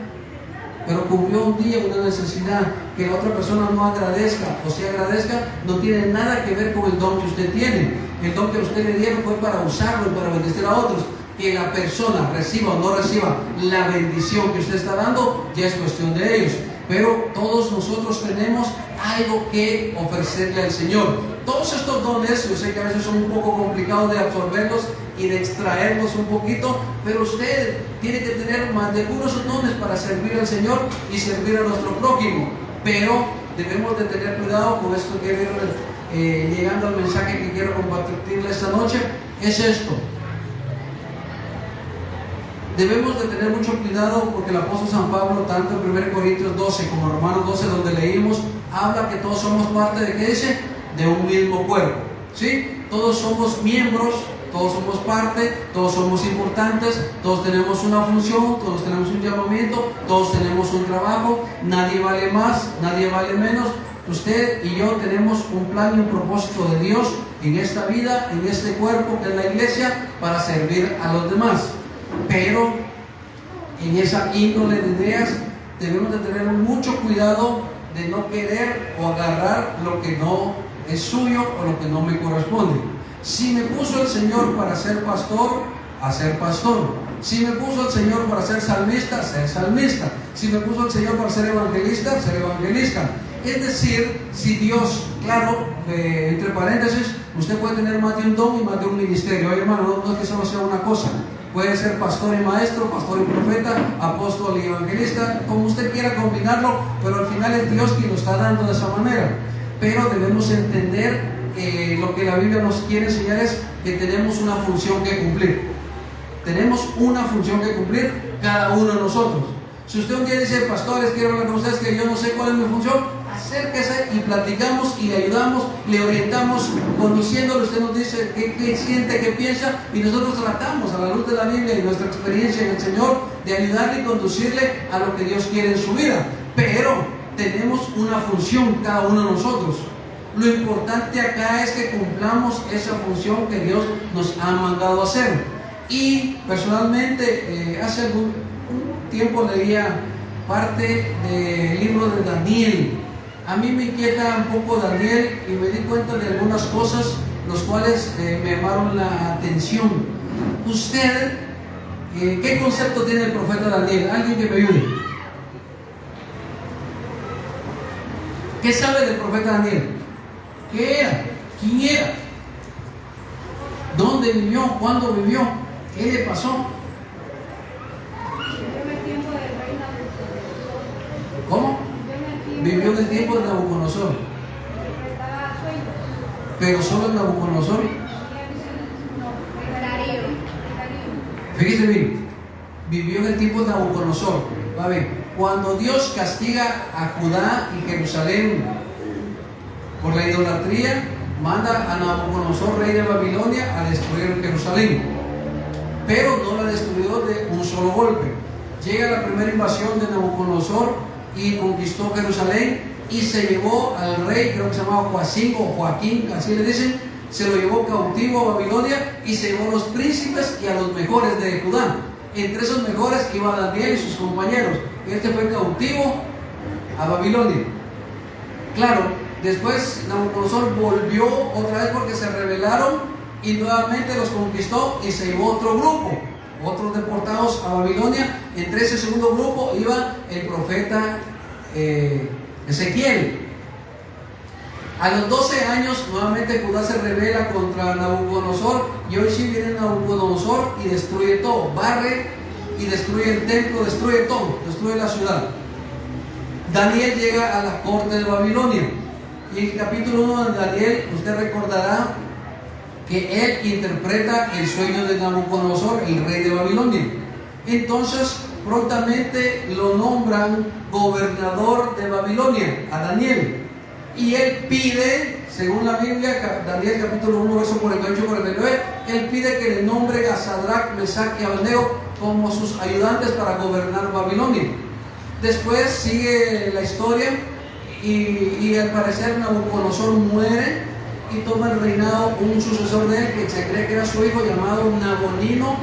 pero cubrió un día una necesidad. Que la otra persona no agradezca o si agradezca, no tiene nada que ver con el don que usted tiene. El don que usted le dieron fue para usarlo y para bendecir a otros. Que la persona reciba o no reciba la bendición que usted está dando, ya es cuestión de ellos. Pero todos nosotros tenemos algo que ofrecerle al Señor. Todos estos dones, yo sé que a veces son un poco complicados de absorberlos y de extraerlos un poquito, pero usted tiene que tener más de unos dones para servir al Señor y servir a nuestro prójimo. Pero debemos de tener cuidado con esto que llegando al mensaje que quiero compartirle esta noche, es esto. Debemos de tener mucho cuidado porque el apóstol San Pablo, tanto en 1 Corintios 12 como en Romanos 12, donde leímos, habla que todos somos parte de, ¿qué dice? De un mismo cuerpo, ¿sí? Todos somos miembros, todos somos parte, todos somos importantes, todos tenemos una función, todos tenemos un llamamiento, todos tenemos un trabajo, nadie vale más, nadie vale menos. Usted y yo tenemos un plan y un propósito de Dios en esta vida, en este cuerpo que es la iglesia, para servir a los demás. Pero en esa índole de ideas, debemos de tener mucho cuidado de no querer o agarrar lo que no es suyo o lo que no me corresponde. Si me puso el Señor para ser pastor, a ser pastor. Si me puso el Señor para ser salmista, ser salmista. Si me puso el Señor para ser evangelista, ser evangelista. Es decir, si Dios, claro, entre paréntesis, usted puede tener más de un don y más de un ministerio. Oye, hermano, no es que solo sea una cosa. Puede ser pastor y maestro, pastor y profeta, apóstol y evangelista, como usted quiera combinarlo, pero al final es Dios quien lo está dando de esa manera. Pero debemos entender lo que la Biblia nos quiere enseñar es que tenemos una función que cumplir. Tenemos una función que cumplir cada uno de nosotros. Si usted un día dice, pastores, quiero hablar con ustedes que yo no sé cuál es mi función, acérquese y platicamos y le ayudamos, le orientamos, conduciéndolo. Usted nos dice qué siente, qué piensa, y nosotros tratamos a la luz de la Biblia y nuestra experiencia en el Señor de ayudarle y conducirle a lo que Dios quiere en su vida. Pero tenemos una función cada uno de nosotros. Lo importante acá es que cumplamos esa función que Dios nos ha mandado a hacer. Y personalmente hace algún tiempo leía parte del libro de Daniel. A mí me inquieta un poco Daniel y me di cuenta de algunas cosas los cuales me llamaron la atención. Usted, ¿qué concepto tiene el profeta Daniel? Alguien que me ayude. ¿Qué sabe del profeta Daniel? ¿Qué era? ¿Quién era? ¿Dónde vivió? ¿Cuándo vivió? ¿Qué le pasó? ¿Cómo? Vivió en el tiempo de Nabucodonosor. Pero solo en Nabucodonosor. Fíjese bien, vivió en el tiempo de Nabucodonosor. Va a ver, cuando Dios castiga a Judá y Jerusalén por la idolatría, manda a Nabucodonosor, rey de Babilonia, a destruir Jerusalén. Pero no la destruyó de un solo golpe. Llega la primera invasión de Nabucodonosor y conquistó Jerusalén y se llevó al rey, creo que se llamaba Joacim o Joaquín, así le dicen, se lo llevó cautivo a Babilonia y se llevó a los príncipes y a los mejores de Judá. Entre esos mejores iba Daniel y sus compañeros. Este fue cautivo a Babilonia. Claro, después Nabucodonosor volvió otra vez porque se rebelaron y nuevamente los conquistó y se llevó otro grupo, otros deportados a Babilonia. Entre ese segundo grupo iba el profeta Ezequiel. A los 12 años nuevamente Judá se rebela contra Nabucodonosor y hoy sí viene Nabucodonosor y destruye todo, barre y destruye el templo, destruye todo, destruye la ciudad. Daniel llega a la corte de Babilonia y en el capítulo 1 de Daniel usted recordará que él interpreta el sueño de Nabucodonosor, el rey de Babilonia. Entonces prontamente lo nombran gobernador de Babilonia, a Daniel. Y él pide, según la Biblia, Daniel capítulo 1, verso 48-49, él pide que le nombre a Sadrach, Mesach y Abednego como sus ayudantes para gobernar Babilonia. Después sigue la historia y al parecer Nabucodonosor muere y toma el reinado un sucesor de él que se cree que era su hijo llamado Nabonino.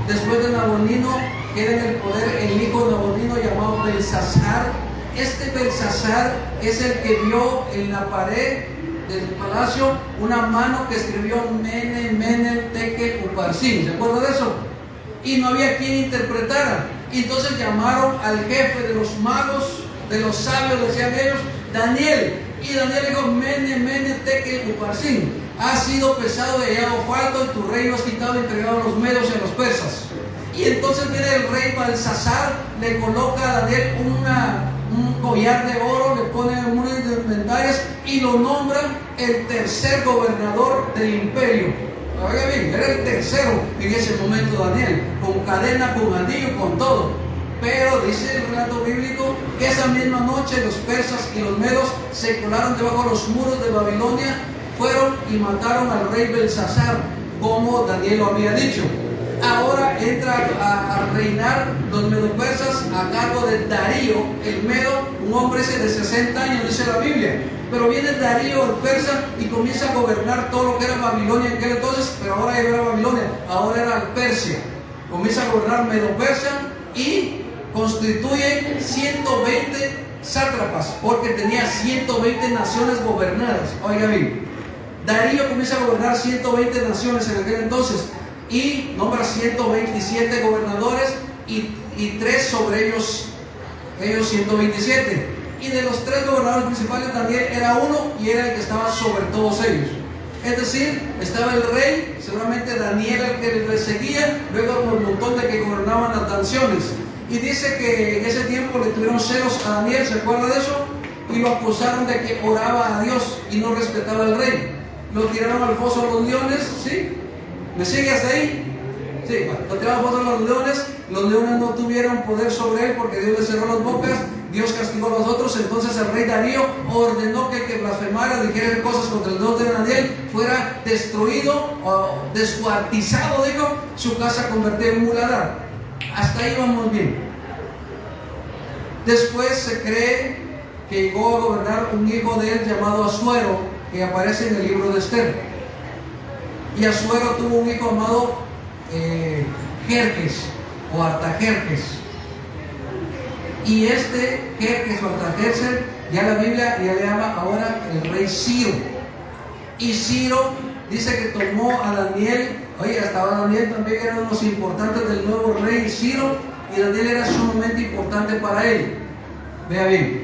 Después de Nabonino queda en el poder el hijo de Nabonino llamado Belsasar. Este Belsasar es el que vio en la pared del palacio una mano que escribió Mene, Mene, Tekel, Uparsin. ¿Se acuerda de eso? Y no había quien interpretara. Y entonces llamaron al jefe de los magos, de los sabios, decían ellos, Daniel. Y Daniel dijo, Mene, Mene, Tekel, Uparsin. Has sido pesado y hallado falto, y tu reino has quitado y entregado a los medios y a los persas. Y entonces viene el rey Belsasar, le coloca a Daniel un collar de oro, le pone unas inventarias y lo nombra el tercer gobernador del imperio. Oiga bien, era el tercero en ese momento Daniel, con cadena, con anillo, con todo. Pero dice el relato bíblico que esa misma noche los persas y los medos se colaron debajo de los muros de Babilonia, fueron y mataron al rey Belsasar, como Daniel lo había dicho. Ahora entra a reinar los medo-persas a cargo de Darío, el medo, un hombre de 60 años, dice la Biblia. Pero viene Darío, el persa, y comienza a gobernar todo lo que era Babilonia en aquel entonces, pero ahora ya no era Babilonia, ahora era Persia. Comienza a gobernar medo-persa y constituye 120 sátrapas, porque tenía 120 naciones gobernadas. Oiga bien, Darío comienza a gobernar 120 naciones en aquel entonces y nombra 127 gobernadores y 3 sobre ellos 127. Y de los 3 gobernadores principales, Daniel era uno y era el que estaba sobre todos ellos. Es decir, estaba el rey, seguramente Daniel el que le seguía, luego un montón de que gobernaban las naciones. Y dice que en ese tiempo le tuvieron celos a Daniel, ¿se acuerda de eso? Y lo acusaron de que oraba a Dios y no respetaba al rey. Lo tiraron al foso de los leones, ¿sí? ¿Me sigue hasta ahí? Sí, bueno, lo tiraron al foso de los leones no tuvieron poder sobre él porque Dios le cerró las bocas, Dios castigó a los otros. Entonces el rey Darío ordenó que el que blasfemara, dijera cosas contra el Dios de Daniel, fuera destruido o descuartizado, dijo, su casa convertida en muladar. Hasta ahí vamos bien. Después se cree que llegó a gobernar un hijo de él llamado Asuero, que aparece en el libro de Esther. Y Asuero tuvo un hijo llamado Jerjes o Artajerjes. Y este Jerjes o Artajerjes, ya la Biblia ya le llama ahora el rey Ciro. Y Ciro dice que tomó a Daniel. Oye, hasta Daniel también era uno de los importantes del nuevo rey Ciro, y Daniel era sumamente importante para él. Vea bien,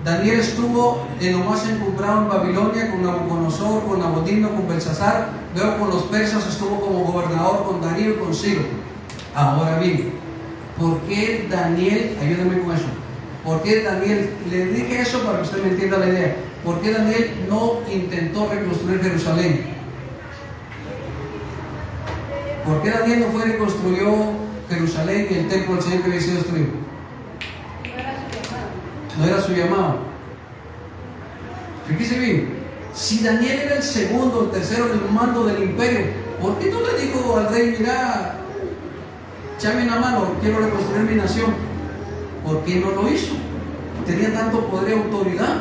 Daniel estuvo en lo más encumbrado en Babilonia con Nabucodonosor, con Nabonidino, con Belsasar, luego con los persas estuvo como gobernador con Darío y con Ciro. Ahora bien, ¿por qué Daniel, ayúdame con eso, por qué Daniel, le dije eso para que usted me entienda la idea, por qué Daniel no intentó reconstruir Jerusalén? ¿Por qué Daniel no fue y reconstruyó Jerusalén y el templo del Señor que había sido destruido? No era su llamado. Fíjese bien, si Daniel era el segundo, el tercero del mando del imperio, ¿por qué no le dijo al rey, mira, échame una mano, quiero reconstruir mi nación? ¿Por qué no lo hizo? Tenía tanto poder y autoridad.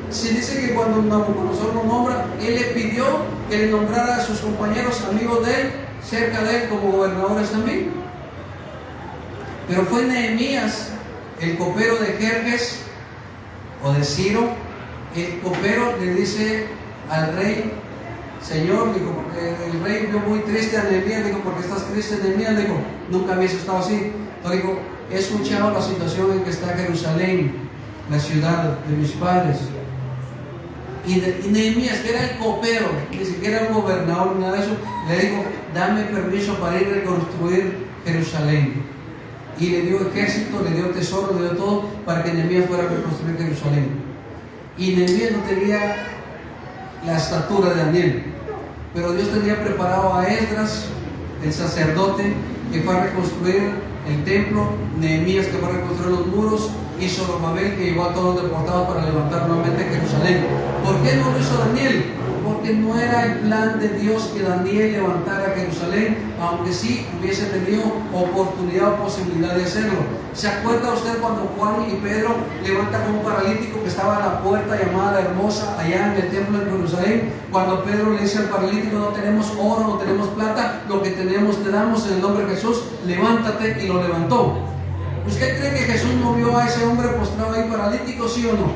Si dice que cuando Nabucodonosor lo nombra, él le pidió que le nombrara a sus compañeros amigos de él, cerca de él, como gobernadores también. Pero fue Nehemías, el copero de Jerjes o de Ciro. El copero le dice al rey, Señor, dijo, porque el rey vio muy triste a Nehemías, dijo, ¿por qué estás triste, Nehemías? Dijo, nunca habías estado así. Entonces dijo, he escuchado la situación en que está Jerusalén, la ciudad de mis padres. Y Nehemías, que era el copero, ni siquiera un gobernador ni nada de eso, le dijo, dame permiso para ir a reconstruir Jerusalén. Y le dio ejército, le dio tesoro, le dio todo para que Nehemías fuera a reconstruir Jerusalén. Y Nehemías no tenía la estatura de Daniel, pero Dios tenía preparado a Esdras, el sacerdote, que fue a reconstruir el templo, Nehemías que fue a reconstruir los muros, y Zorobabel que llevó a todos los deportados para levantar nuevamente Jerusalén. ¿Por qué no lo hizo Daniel? Porque no era el plan de Dios que Daniel levantara Jerusalén, aunque sí hubiese tenido oportunidad o posibilidad de hacerlo. ¿Se acuerda usted cuando Juan y Pedro levantan a un paralítico que estaba a la puerta llamada La Hermosa, allá en el templo de Jerusalén? Cuando Pedro le dice al paralítico, no tenemos oro, no tenemos plata, lo que tenemos te damos en el nombre de Jesús, levántate, y lo levantó. ¿Usted cree que Jesús no vio a ese hombre postrado ahí paralítico, sí o no?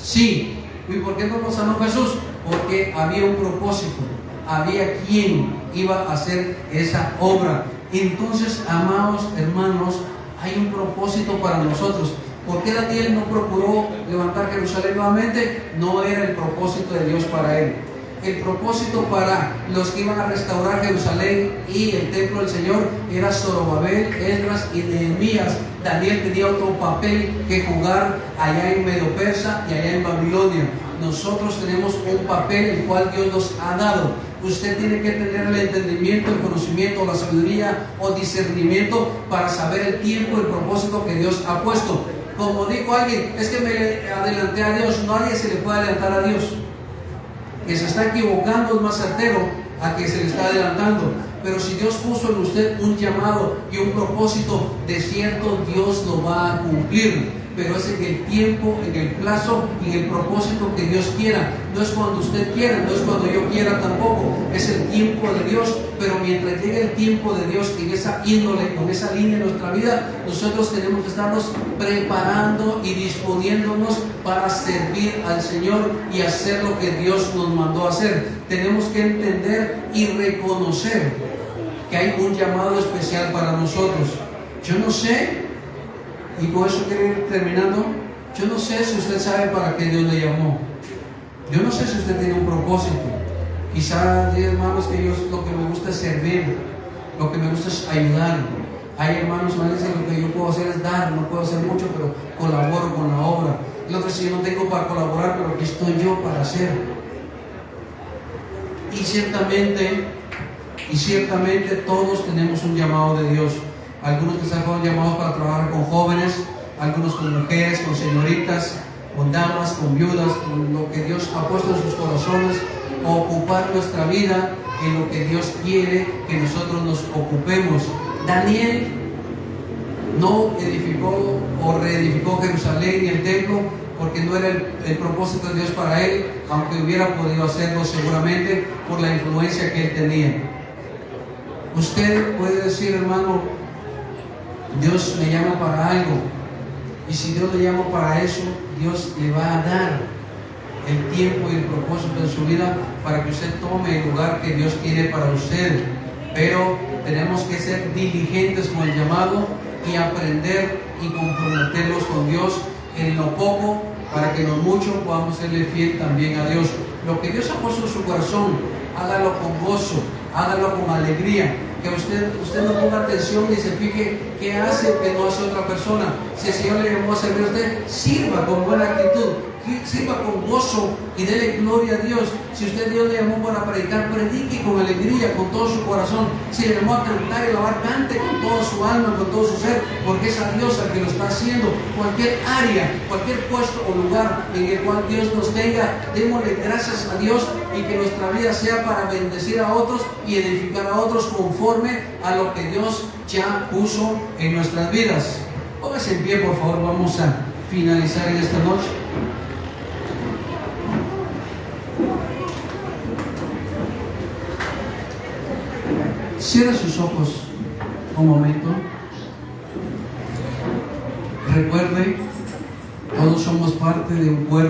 Sí. ¿Y por qué no lo sanó Jesús? Porque había un propósito, había quien iba a hacer esa obra. Entonces, amados hermanos, hay un propósito para nosotros. ¿Por qué Daniel no procuró levantar Jerusalén nuevamente? No era el propósito de Dios para él. El propósito para los que iban a restaurar Jerusalén y el templo del Señor era Zorobabel, Esdras y Nehemías. Daniel tenía otro papel que jugar allá en Medo Persa y allá en Babilonia. Nosotros tenemos un papel el cual Dios nos ha dado. Usted tiene que tener el entendimiento, el conocimiento, la sabiduría o discernimiento para saber el tiempo y el propósito que Dios ha puesto. Como dijo alguien, es que me adelanté a Dios. Nadie se le puede adelantar a Dios. Que se está equivocando es más certero a que se le está adelantando. Pero si Dios puso en usted un llamado y un propósito, de cierto Dios lo va a cumplir. pero es en el tiempo, en el plazo y en el propósito que Dios quiera. No es cuando usted quiera, no es cuando yo quiera tampoco, es el tiempo de Dios. Pero mientras llegue el tiempo de Dios en esa índole, con esa línea en nuestra vida, nosotros tenemos que estarnos preparando y disponiéndonos para servir al Señor y hacer lo que Dios nos mandó a hacer. Tenemos que entender y reconocer que hay un llamado especial para nosotros. Yo no sé, y con eso quiero ir terminando, yo no sé si usted sabe para qué Dios le llamó. Yo no sé si usted tiene un propósito. Quizá hay hermanos que yo lo que me gusta es servir, lo que me gusta es ayudar. Hay hermanos que me dicen lo que yo puedo hacer es dar, no puedo hacer mucho, pero colaboro con la obra. El otro dice, yo no tengo para colaborar, pero aquí estoy yo para hacer. Y ciertamente todos tenemos un llamado de Dios. Algunos quizás fueron llamados para trabajar con jóvenes, algunos con mujeres, con señoritas, con damas, con viudas, con lo que Dios ha puesto en sus corazones, o ocupar nuestra vida en lo que Dios quiere que nosotros nos ocupemos. Daniel no edificó o reedificó Jerusalén y el templo porque no era el propósito de Dios para él, aunque hubiera podido hacerlo seguramente por la influencia que él tenía. Usted puede decir, hermano, Dios me llama para algo, y si Dios le llama para eso, Dios le va a dar el tiempo y el propósito de su vida para que usted tome el lugar que Dios quiere para usted. Pero tenemos que ser diligentes con el llamado y aprender y comprometernos con Dios en lo poco, para que en lo mucho podamos serle fiel también a Dios. Lo que Dios ha puesto en su corazón, hágalo con gozo, hágalo con alegría. Que usted no ponga atención ni se fije qué hace que no hace otra persona. Si el Señor le llamó a servir a usted, sirva con buena actitud, sirva con gozo y dele gloria a Dios. Si usted Dios le llamó para predicar, predique con alegría, con todo su corazón. Si le llamó a cantar y alabar, cante con toda su alma, con todo su ser, porque es a Dios el que lo está haciendo. Cualquier área, cualquier puesto o lugar en el cual Dios nos tenga, démosle gracias a Dios, y que nuestra vida sea para bendecir a otros y edificar a otros conforme a lo que Dios ya puso en nuestras vidas. Póngase en pie, por favor. Vamos a finalizar en esta noche. Cierra sus ojos un momento. Recuerde, todos somos parte de un cuerpo.